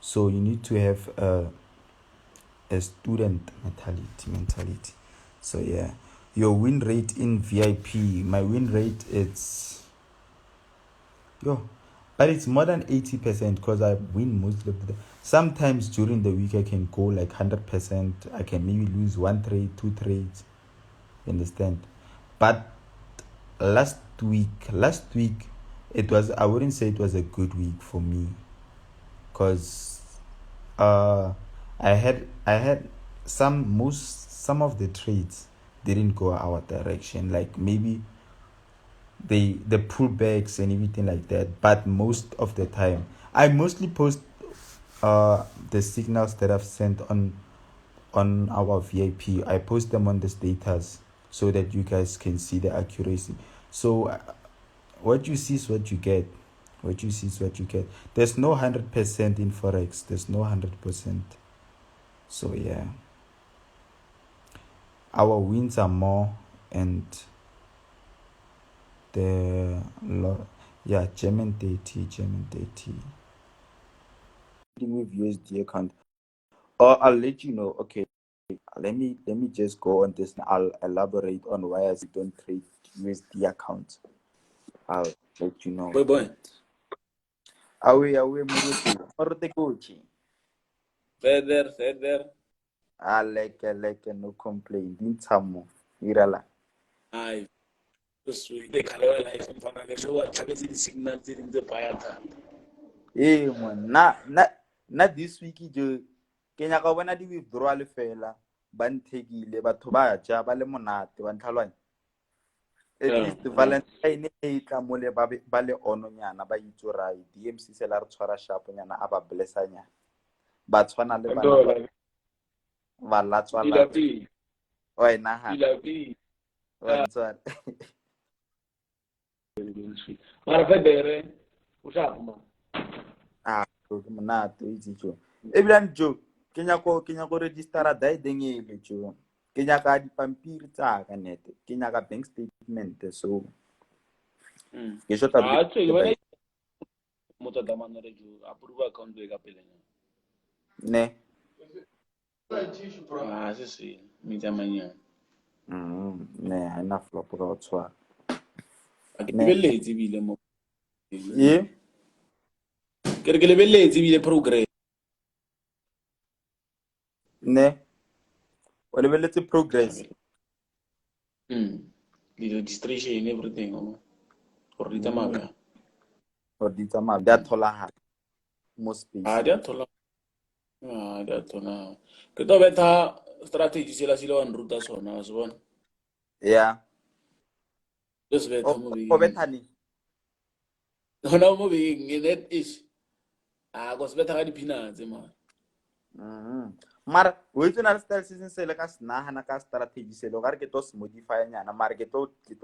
So you need to have a student mentality. So yeah, your win rate in VIP. My win rate but it's more than 80% because I win mostly of the time. Sometimes during the week I can go like 100%. I can maybe lose 1 trade, 2 trades. You understand? But last week I wouldn't say it was a good week for me because I had some of the trades didn't go our direction, like maybe the pullbacks and everything like that. But most of the time I mostly post the signals that I've sent on our VIP. I post them on the status so that you guys can see the accuracy. So what you see is what you get. There's no 100% in Forex. There's no 100%. So yeah, our wins are more, and German 30 with USD account. Or I'll let you know. Okay, let me just go on this. I'll elaborate on why I don't trade USD accounts. I'll let you know. Boy. Awe Muruti. Muruti Gucci. Further. I like no complaint. Didn't some Irala. Ay, sweet. The color life and family show what the signal in the payata. Man, na this week jo Kenya ka bona di withdrawal fela ba nthekile batho ba ja ba le monate wa ntlhalwanya. At least Valentine e tla mole ba le ononyana ba itso ra DMC se la re tshwara sharp nyana a ba blessanya ba tshwana le bana ba latswa la oi naha wa ntshwana Mara federe usama ke monate o itse jo ebilane jo Kenya go registera daidengele jo ke nyaka dipampiri tsa ka nete ke nyaka bank statement so ke shota motho da manere jo approve account e ka pele ne sì mi tsamanya ne ha ina flop ka tshwara ke lebeletse bile mo ye ke lebeletse bile progress ne o lebeletse progress the registration everything or di tsamaka or di tsamaka di a tholagala mo space di a thola ke to betha strategy sela wan ruta sona se bona yeah just betha mo o bethani Gona mo beng net ish. Go se betha ka di-peanuts man. Mara o itse na le style se seng se le ka se nagana ka strategy se le ga re ke tlo se modify nyana mara ke tlo keep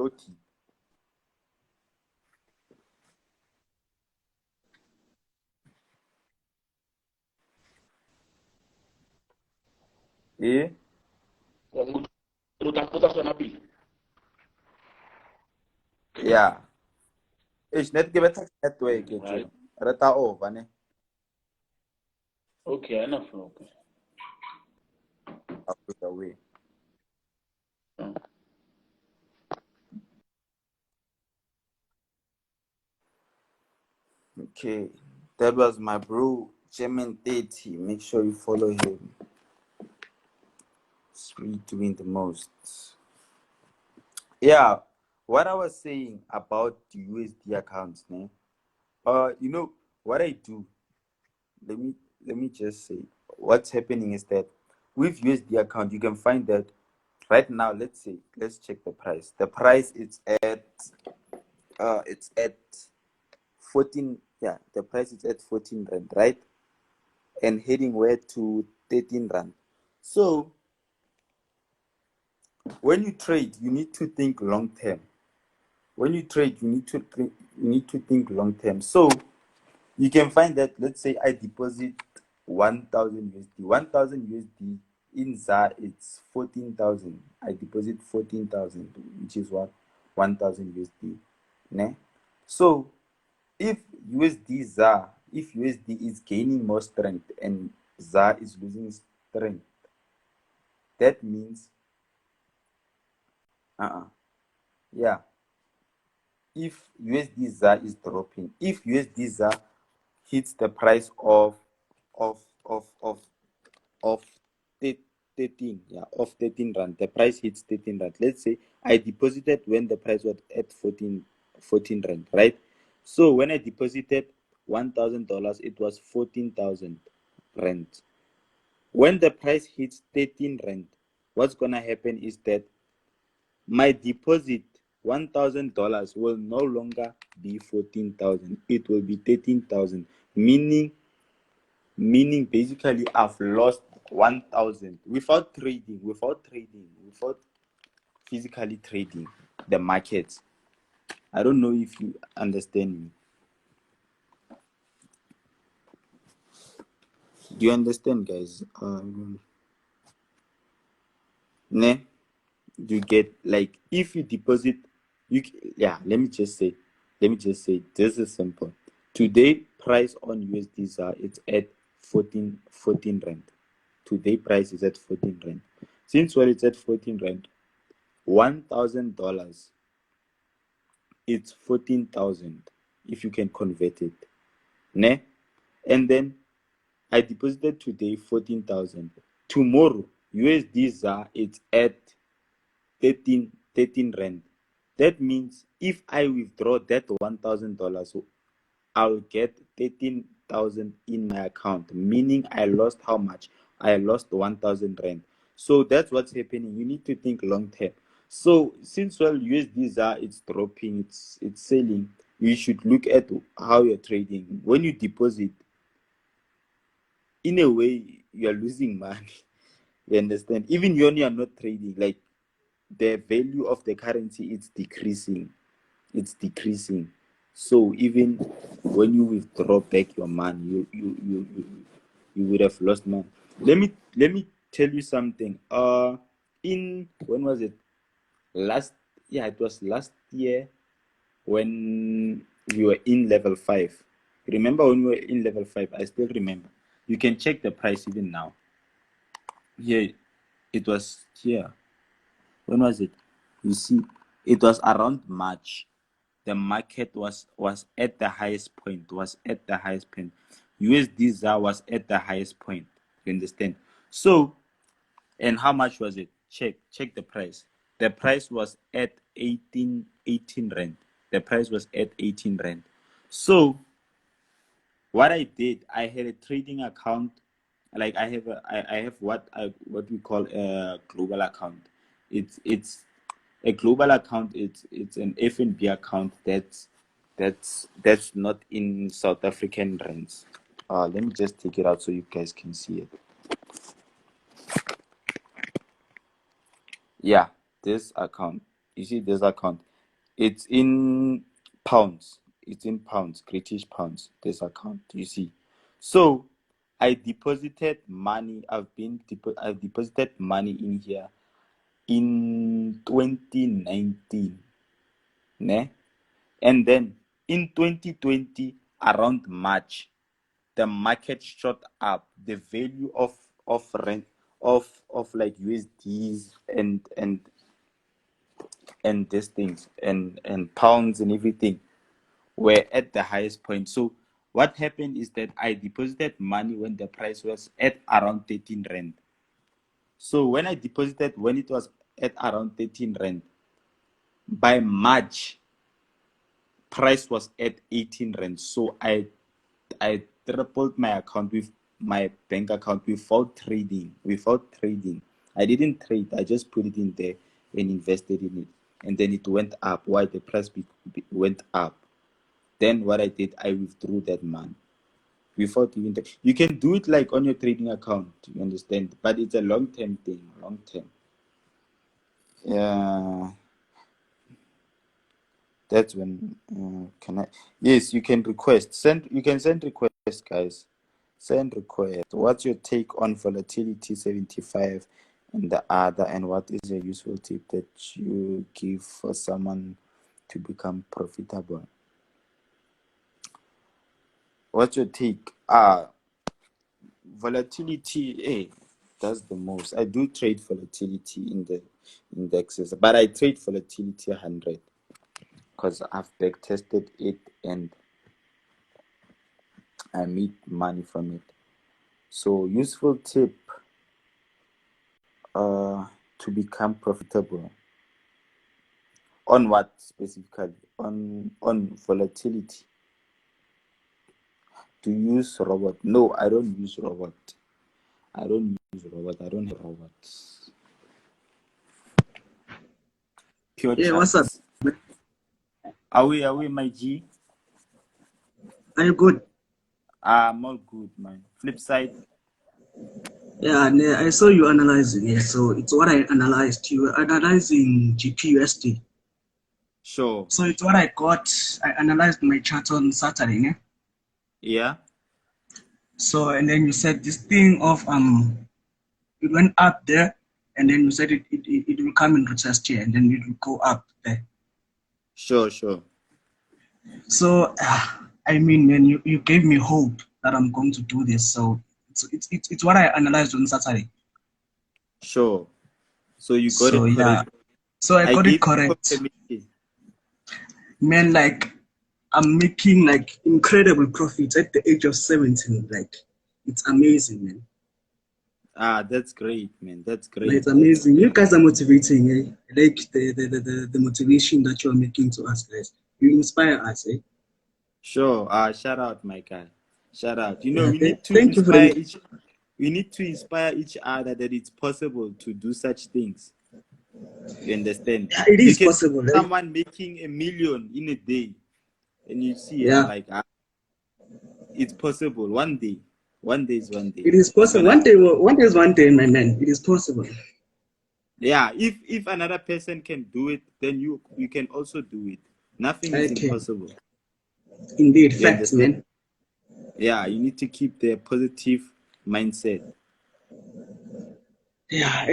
O tla sona pele. yeah net ke betha network e Right. re ta over ne Okay, enough. Okay. away. Okay, that was my bro German 30. Make sure you follow him. He's really doing the most. Yeah, what I was saying about the USD accounts, ne? You know what I do. Let me let me just say what's happening is that with USD account you can find that right now. Let's check the price. The price is at it's at 14. Yeah, the price is at 14 rand, right? And heading where to 13 rand. So when you trade, you need to think long term. When you trade, you need to think long term. So you can find that, let's say I deposit 1,000 USD. 1,000 USD in ZAR it's 14,000. I deposit 14,000, which is what 1,000 USD. Ne? So if USD is gaining more strength and ZAR is losing strength, that means yeah. If USD ZAR is dropping, if USD ZAR hits the price of of of of 13, yeah, of 13 rand, the price hits 13 rand. Let's say I deposited when the price was at 14 rand, right? So when I deposited $1,000, it was 14,000 rand. When the price hits 13 rand, what's gonna happen is that my deposit $1,000 will no longer be 14,000. It will be 13,000. Meaning basically I've lost 1,000 without without physically trading the markets. I don't know if you understand me. Do you understand, guys? Ne? You get, like, if you deposit, yeah. Let me just say this is simple. Today price on USD ZAR it's at 14 rand. Today price is at 14 rand. Since when it's at 14 rand, $1,000 it's 14,000 if you can convert it, ne? And then I deposited today 14,000. Tomorrow USD ZAR it's at 13 rand. That means if I withdraw that $1,000, I'll get 13,000 in my account, meaning I lost how much? I lost 1,000 rand. So that's what's happening. You need to think long term. So since USD ZAR it's dropping, it's selling, you should look at how you're trading. When you deposit, in a way you're losing money. You understand? Even when you're not trading, like, the value of the currency it's decreasing. So even when you withdraw back your money, you would have lost money. Let me tell you something. In when was it? Last Yeah, it was last year when we were in level 5. Remember when we were in level 5? I still remember. You can check the price even now. Here, it was here. When was it? You see, it was around March. The market was at the highest point. USD ZAR was at the highest point. You understand? So, and how much was it? Check the price. The price was at 18 rand. The price was at 18 rand. So what I did, I had a trading account. Like, I have what we call a global account. It's a global account. It's an FNB account That's not in South African rands. Let me just take it out so you guys can see it. Yeah, this account. You see this account? It's in pounds. It's in pounds, British pounds. This account. You see? So I deposited money. I've deposited money in here in 2019. Ne? And then in 2020, around March, the market shot up. The value of rent of like USDs and these things and pounds and everything were at the highest point. So what happened is that I deposited money when the price was at around 13 rand. So when I deposited when it was at around 13 rand, by March price was at 18 rand. So I tripled my account with my bank account without trading. I didn't trade. I just put it in there and invested in it. And then it went up. Why the price went up. Then what I did, I withdrew that money without even. You can do it like on your trading account. You understand? But it's a long-term thing. Long-term. Yeah. That's when can I? Yes, you can request. Send. You can send requests, guys. Send request. What's your take on volatility 75 and the other? And what is a useful tip that you give for someone to become profitable? What's your take? Volatility. Hey, that's the most. I do trade volatility in the indexes, but I trade volatility 100 because I've back tested it and I make money from it. So useful tip to become profitable. On what specifically? On volatility. To use robot. No, I don't use robot. I don't use robot. I don't have robots. Pure Yeah, what's up? charts. Are we my G? Are you good? I'm all good, man. Flip side. Yeah, and I saw you analyzing it. So it's what I analyzed. You were analyzing GPUSD. Sure. So it's what I got. I analyzed my chart on Saturday. Yeah? Yeah. So and then you said this thing of it went up there, and then you said it will come in retest here, and then it will go up there. Sure. So I mean, man, you gave me hope that I'm going to do this. So it's what I analyzed on Saturday. Sure. So you got So it yeah. correct. So I got it gave you correct. confirmation. Man, like I'm making like incredible profits at the age of 17. Like it's amazing, man. That's great, man. That's Like, great. it's amazing. You guys are motivating, eh? Like the motivation that you are making to us, guys. You inspire us, eh? Sure. Shout out, my guy. Shout out. You know, Yeah, we need to thank you for inspire the. each. We need to inspire each other that it's possible to do such things. You understand? Yeah, it You is can see possible, eh? someone making 1 million in a day, and you see, Yeah, like, it's possible. One day is one day. it is It's possible. gonna. One day is one day, my man. It is possible. Yeah. If another person can do it, then you can also do it. Nothing is Okay, impossible. indeed, You facts, understand? man. Yeah. You need to keep the positive mindset. Yeah,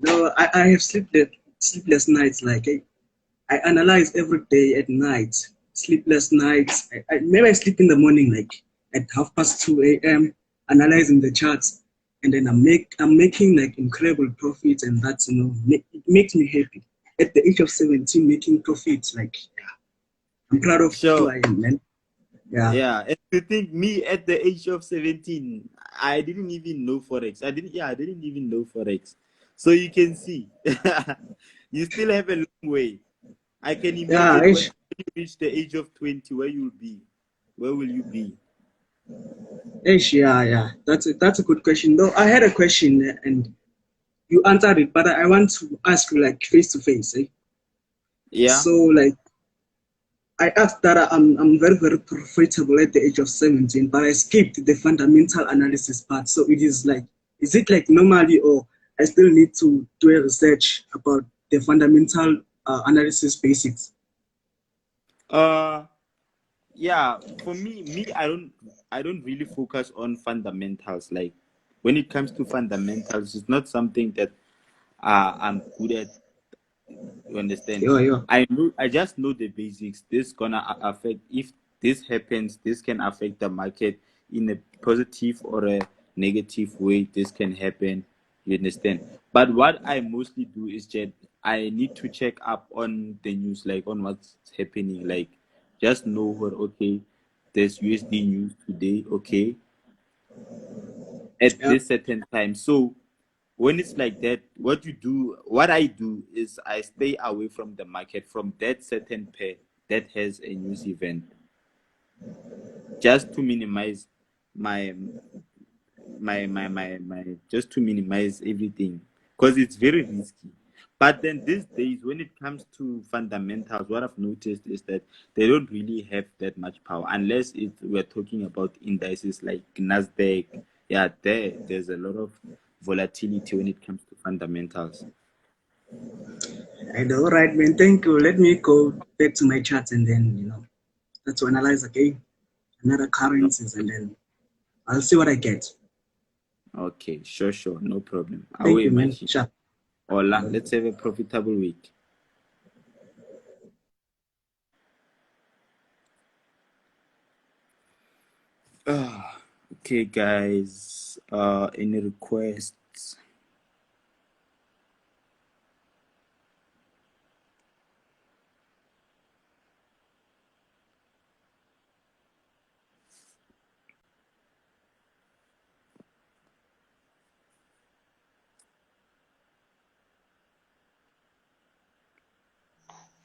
no, I have sleepless nights. Like I analyze every day at night, sleepless nights. Maybe I sleep in the morning, like at 2:30 a.m., analyzing the charts, and then I'm making like incredible profits, and that's it makes me happy. At the age of 17, making profits, like yeah, I'm proud of who Sure. I am, man. Yeah, Yeah, and to think me at the age of 17, I didn't even know Forex. I didn't even know Forex. So you can see, you still have a long way. I can yeah, imagine when you reach the age of 20, where you'll be. Where will you be? yeah. That's a good question. Though I had a question and you answered it, but I want to ask you like face to face. Eh? Yeah, So like I asked that I'm very, very profitable at the age of 17, but I skipped the fundamental analysis part. So it is like, is it like normally, or I still need to do a research about the fundamental analysis basics? Yeah, for me, I don't really focus on fundamentals. Like when it comes to fundamentals, it's not something that I'm good at. You understand? Yeah. I just know the basics. This gonna affect, if this happens, this can affect the market in a positive or a negative way. This can happen. You understand? But what I mostly do is just I need to check up on the news, like on what's happening. Like just know what, okay, there's USD news today, okay, at Yeah. this certain time. So when it's like that, what I do is I stay away from the market from that certain pair that has a news event, just to minimize my just to minimize everything, because it's very risky. But then these days, when it comes to fundamentals, what I've noticed is that they don't really have that much power unless we're talking about indices like Nasdaq. Yeah, there's a lot of volatility when it comes to fundamentals. And all right, man. Thank you. Let me go back to my charts and then start to analyze again another No. currencies, and then I'll see what I get. Okay, sure, no problem. Thank Away, you, man. Machi. Sure. Hola, let's have a profitable week. Okay, guys. Any requests?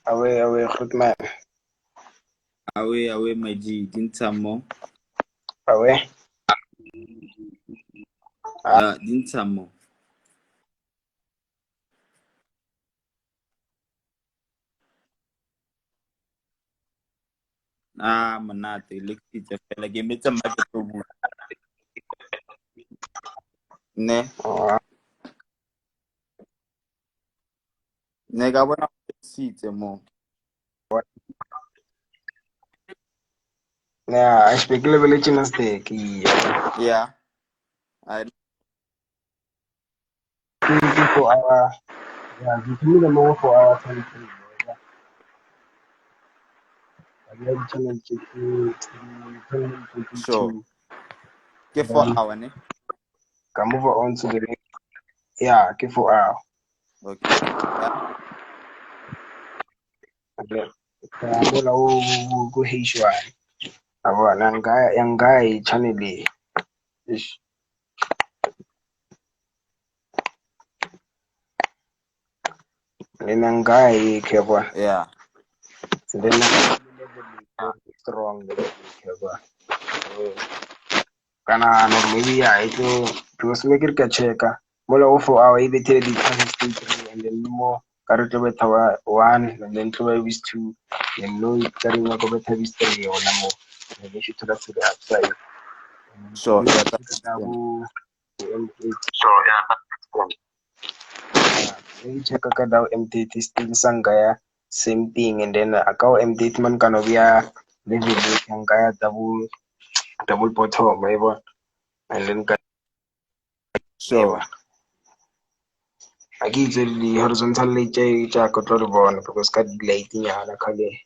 Away, good man. Away, my G. Dintamo. Away. Yeah, Dintamo. Manate. Lekita fela. Game it's a market to ne. Nega wana seat mo. Yeah, I speak level in a stake. Yeah. I For our, yeah, give me the more for our 23. I have channel 22. sure. Ke for hour ne. Can move on to the yeah, give for our. Okay. Yeah. Okay. Mola go hishwa. Aba nanga channel is nanga kebwa. Yeah. Then strong kebwa. Kana maybe yeah, it was making kacheka. Mola ofo our even tell the three and then more character better one and then two is two and no carrying a better is three or no more. And then she took us to the outside. Sure. Yeah. That's one. Dabu sure, yeah. Maybe check a kada MT still sangaya same thing and then akaw MT man kanobia level yung kaya double bottom, maybe and then Sure. akitse the horizontal cha control bone because kat blade niya na kale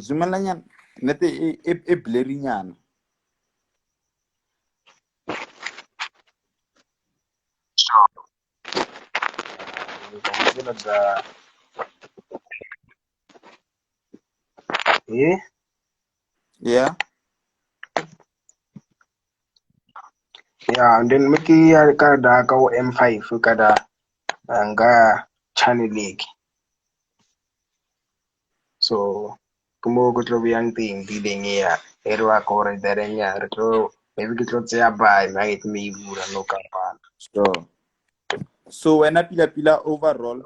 Zumalanyan. Nete e blurry nyana. the eh Yeah. yeah and then miki kada ka M5 kada anga channel league so kumo ko tro yang ting di dengia erwa kore derenya retro maybe kitro tsia bai mangit mi bura no kapan Sure. So when I pila overall,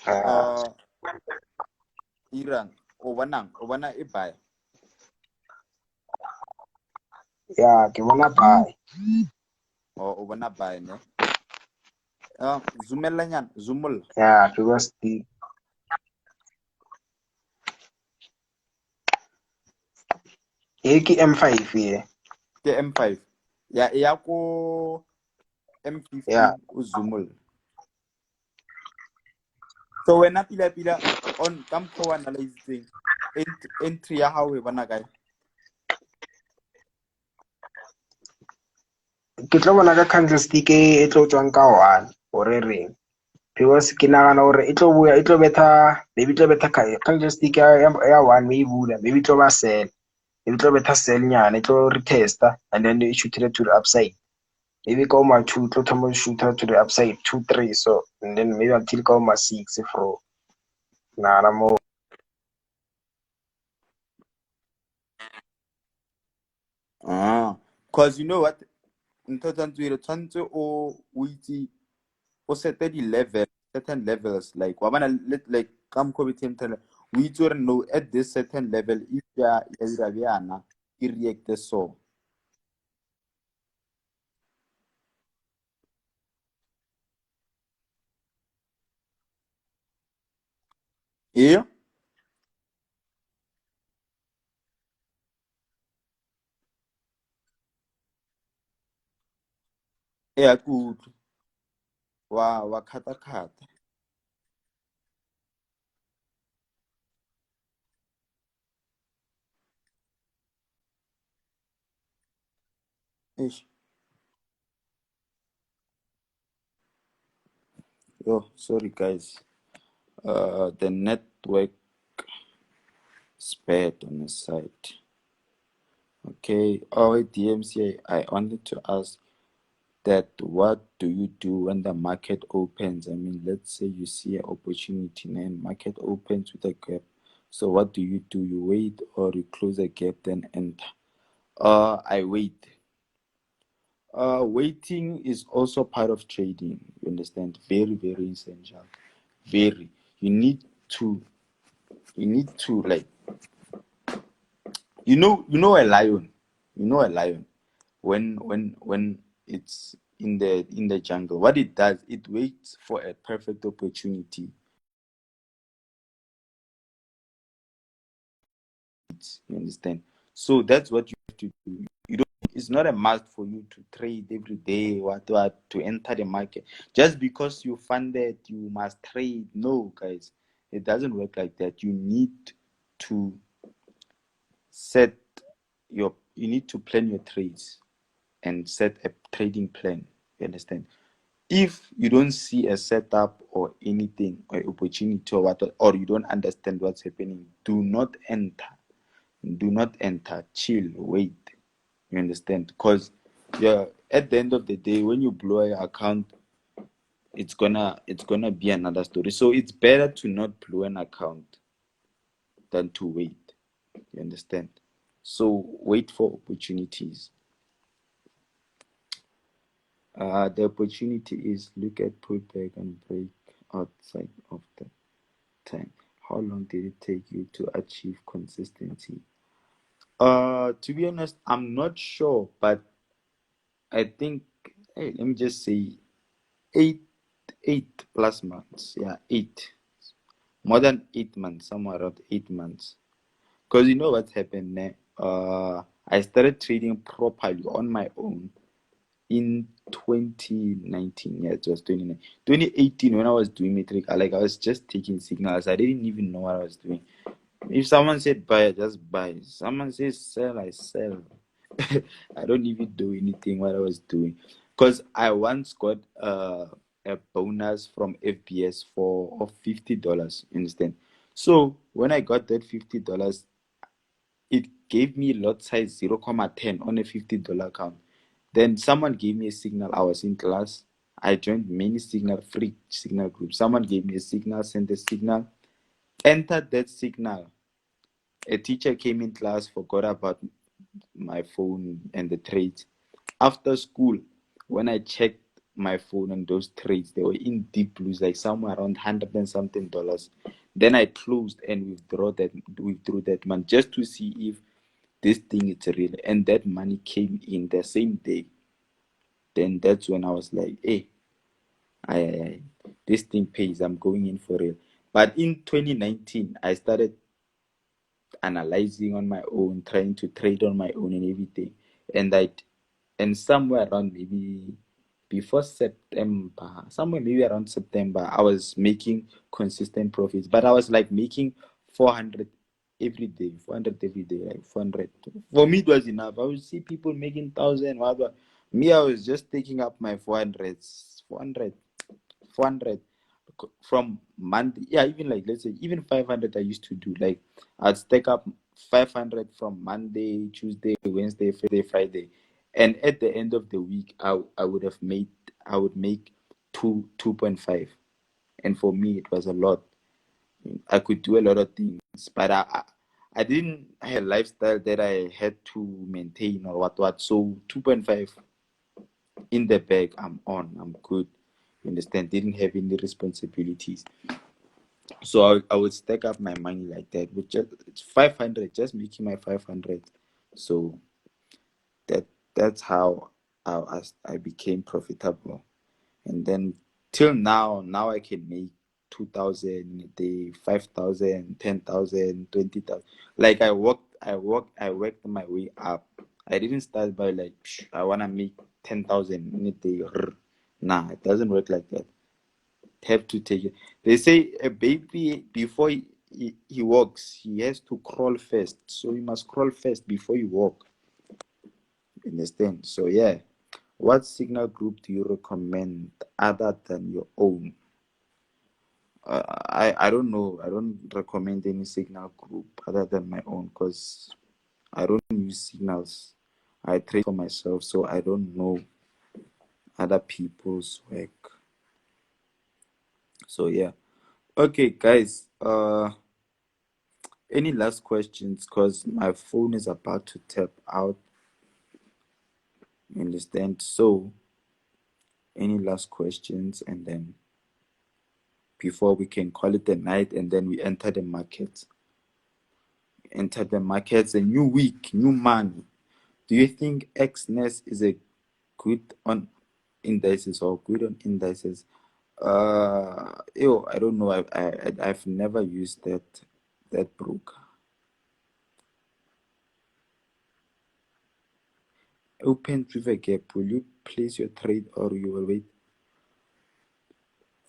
uh Iran. o bona e buy. Yeah, ke bona buy. O bona buy ne. Zumul. Yeah, because the M5 here. Ke M5. Ya ko Yeah. M15 uzumul. So when pila on come to analyzing entry ya how we bona kae. Ke tlo bona ka candlestick e tlo tswang ka 1 hore reng. Because ke nagana hore e tlo betha candlestick ya 1 maybe bula, maybe it tlo ba sell. Maybe it tlo betha sell nyana, it tlo retesta and then it shoot to the upside. Maybe go my 2 tlo thoma shoot to the upside 2 3 so and then maybe until go my 6 fro. Nana mo. Cause you know what? Ntho tshwantse o itse o sete di-level, certain levels, like wabana like come COVID we itse no at this certain level if ya dira bjana e react so. Yeah. Yeah, good. Wa kata. Ish. Yo, sorry guys. The network is bad on the site. Okay. Oh, DMC, I wanted to ask that what do you do when the market opens? I mean, let's say you see an opportunity and market opens with a gap. So what do? You wait or you close the gap then enter? I wait. Waiting is also part of trading. You understand? Very, very essential. Very. You need to like a lion. You know a lion. When it's in the jungle, what it does, it waits for a perfect opportunity. You understand? So that's what you have to do. You don't. It's not a must for you to trade every day. What to enter the market just because you funded you must trade. No, guys, it doesn't work like that. You need to set you need to plan your trades and set a trading plan. You understand? If you don't see a setup or anything or opportunity or what, or you don't understand what's happening, do not enter. Do not enter. Chill. Wait. You understand? Because at the end of the day, when you blow your account, it's gonna be another story. So it's better to not blow an account than to wait. You understand? So wait for opportunities. The opportunity is look at pullback and break outside of the time. How long did it take you to achieve consistency? To be honest, I'm not sure, but I think let me just say eight plus months. Yeah, 8. More than 8 months, somewhere around 8 months. Because you know what happened there? I started trading properly on my own in 2019. Yeah, it was 2018 when I was doing metric. I was just taking signals. I didn't even know what I was doing. If someone said buy, I just buy. Someone says sell, I sell. I don't even do anything what I was doing. Because I once got a bonus from FBS of $50. You understand? So when I got that $50, it gave me lot size 0.10 on a $50 account. Then someone gave me a signal. I was in class. I joined many free signal groups. Someone gave me a signal, sent a signal, entered that signal. A teacher came in class, forgot about my phone and the trades. After school, when I checked my phone on those trades. They were in deep blues, like somewhere around 100 and something dollars. Then I closed and withdrew that money just to see if this thing is real. And that money came in the same day. Then that's when I was like, hey, this thing pays. I'm going in for real. But in 2019, I started analyzing on my own, trying to trade on my own and everything. And somewhere around maybe before September, somewhere maybe around September, I was making consistent profits. But I was like making 400 every day, 400 every day, like 400. For me, it was enough. I would see people making 1,000, whatever. Me, I was just taking up my 400s, 400 from Monday. Yeah, even like let's say even 500 I used to do. Like I'd stack up 500 from Monday, Tuesday, Wednesday, Thursday, Friday, and at the end of the week, I would make 2.5, and for me it was a lot. I could do a lot of things, but I didn't have a lifestyle that I had to maintain or what. So 2.5 in the bag, I'm good. You understand? Didn't have any responsibilities. So I would stack up my money like that with just it's 500, just making my 500. So that that's how I became profitable. And then till now I can make 2,000 in a day, 5,000, 10,000, 20,000. Like I worked my way up. I didn't start by like, I want to make 10,000 in a day. Nah, it doesn't work like that. Have to take it. They say a baby before he walks, he has to crawl first. So you must crawl first before you walk. Understand? So yeah. What signal group do you recommend other than your own? I don't know. I don't recommend any signal group other than my own because I don't use signals. I trade for myself, so I don't know other people's work. So yeah. Okay, guys. Any last questions? Because my phone is about to tap out. You understand? So, any last questions? And then before we can call it a night, and then we enter the market. Enter the markets, a new week, new money. Do you think XNES is a good on indices or good on indices? I don't know. I've never used that broker. Open River Gap. Will you place your trade or you will wait?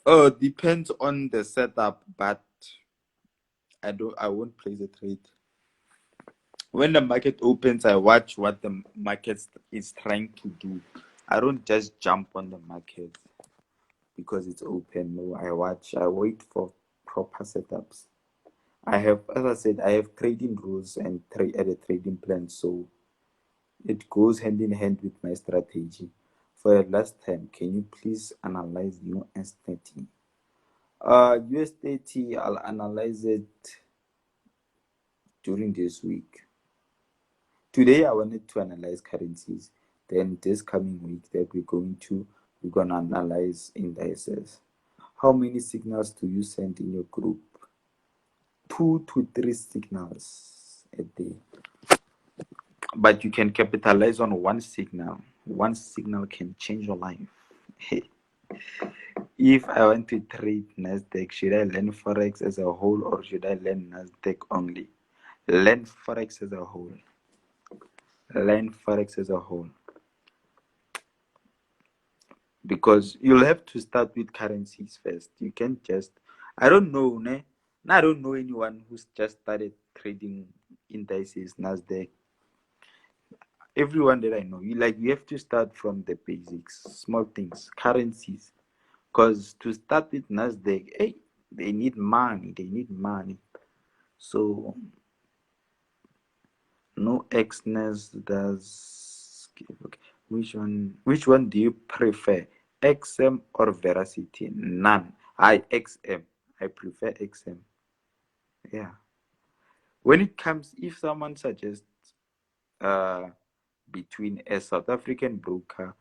Oh, depends on the setup, but I won't place a trade. When the market opens, I watch what the market is trying to do. I don't just jump on the market because it's open. No, I wait for proper setups. As I said, I have trading rules and a trading plan, so it goes hand in hand with my strategy. For the last time, can you please analyze USDT? USDT, I'll analyze it during this week. Today, I wanted to analyze currencies. Then this coming week, that we're gonna analyze indices. How many signals do you send in your group? 2 to 3 signals a day. But you can capitalize on one signal. One signal can change your life. If I want to trade Nasdaq, should I learn Forex as a whole or should I learn Nasdaq only? Learn Forex as a whole. Learn Forex as a whole. Because you'll have to start with currencies first. You can't just, I don't know, ne? I don't know anyone who's just started trading indices, Nasdaq. Everyone that I know, you have to start from the basics, small things, currencies. Because to start with Nasdaq, hey, they need money. They need money. So no XNES does. Okay. Which one do you prefer? XM or Veracity? None. XM. I prefer XM. Yeah. When it comes, if someone suggests between a South African broker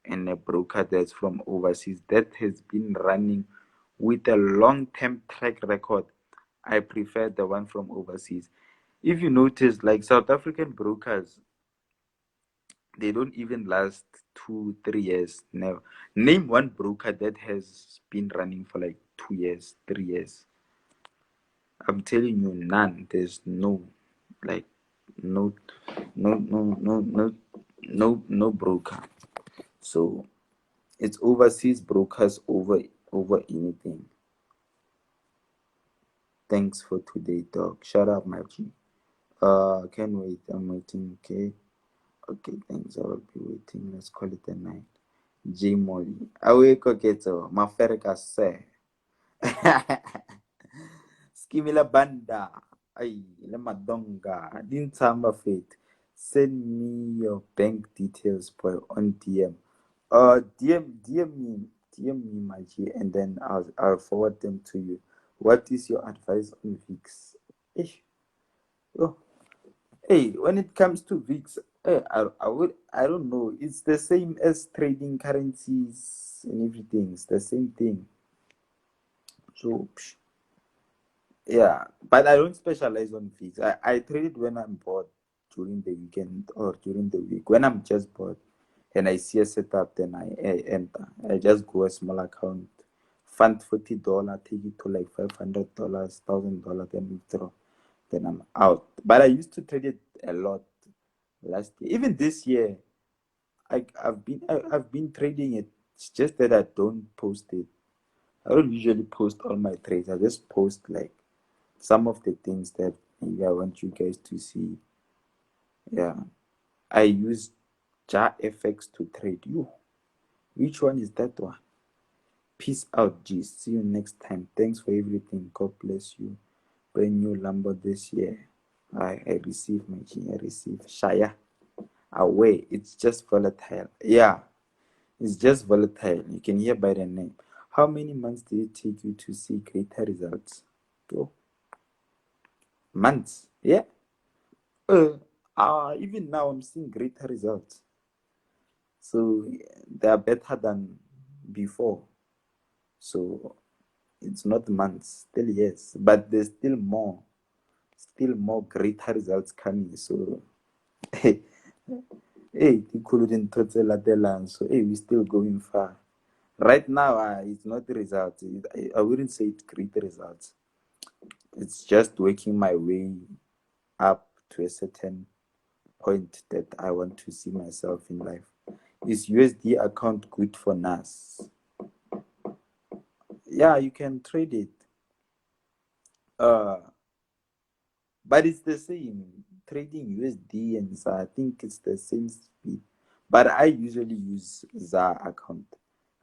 and a broker that's from overseas that has been running with a long-term track record, I prefer the one from overseas. If you notice, like South African brokers, they don't even last 2 3 years. Never. Name one broker that has been running for like 2 years, 3 years. I'm telling you, none. There's no, like, no, no broker. So it's overseas brokers over anything. Thanks for today, dog. Shut up, my G. Can't wait. I'm waiting. Okay. Okay, thanks. I will be waiting. Let's call it a night. J Molly. Awake keto. Maferka se. Skimila banda. Ay, le madonga. Didn't samba faith. Send me your bank details boy on DM. DM me, my G, and then I'll forward them to you. What is your advice on VIX? Ish. Oh, hey, when it comes to VIX, I don't know. It's the same as trading currencies and everything. It's the same thing. So, yeah, but I don't specialize on VIX. I trade it when I'm bored during the weekend or during the week. When I'm just bored and I see a setup, then I enter. I just go a small account, fund $40, take it to like $500, $1,000, then withdraw. Then I'm out. But I used to trade it a lot last year. Even this year, I've been trading it. It's just that I don't post it. I don't usually post all my trades. I just post like some of the things that maybe I want you guys to see. Yeah. I use JarFX to trade you. Which one is that one? Peace out, G. See you next time. Thanks for everything. God bless you. Brand new Lambo this year. I receive my G. I receive Shaya. Away. It's just volatile. Yeah. It's just volatile. You can hear by the name. How many months did it take you to see greater results? Oh, months. Yeah. Even now I'm seeing greater results. So they are better than before. So it's not months, still yes, but there's still more greater results coming. So hey, including total latelang. So hey, we're still going far. Right now, it's not the results. I wouldn't say it's great results. It's just working my way up to a certain point that I want to see myself in life. Is USD account good for NAS? Yeah, you can trade it. But it's the same. Trading USD and ZAR, I think it's the same speed. But I usually use ZAR account.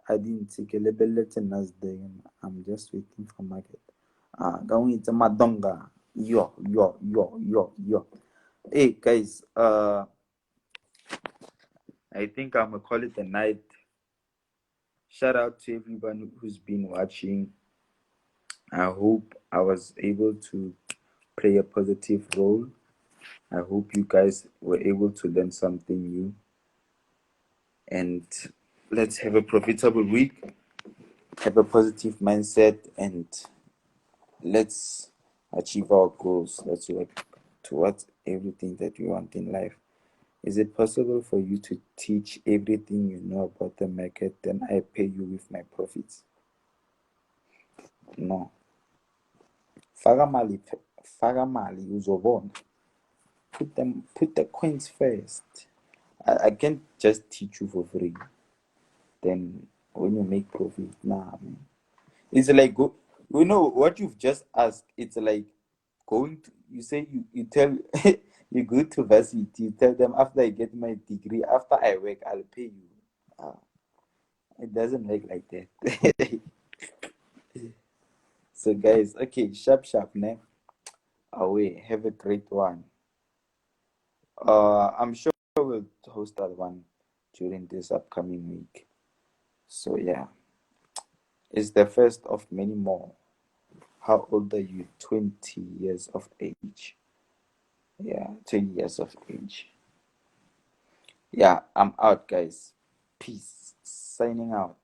I didn't take a label Nasdaq. I'm just waiting for market. Going to Madonga. Yo. Hey guys, I think I'm gonna call it a night. Shout out to everyone who's been watching. I hope I was able to play a positive role. I hope you guys were able to learn something new. And let's have a profitable week, have a positive mindset, and let's achieve our goals. Let's work towards everything that we want in life. Is it possible for you to teach everything you know about the market, then I pay you with my profits? No. Faka mali uzobona. Put the coins first. I can't just teach you for free. Then when you make profit, nah, man. It's like you know what you've just asked. It's like going to, you say you tell you go to varsity, you tell them after I get my degree, after I work, I'll pay you. It doesn't work like that. So guys, okay, sharp, ne? Away. Have a great one. I'm sure we'll host that one during this upcoming week. So yeah, it's the first of many more. How old are you? 20 years of age. Yeah, 20 years of age. Yeah, I'm out, guys. Peace. Signing out.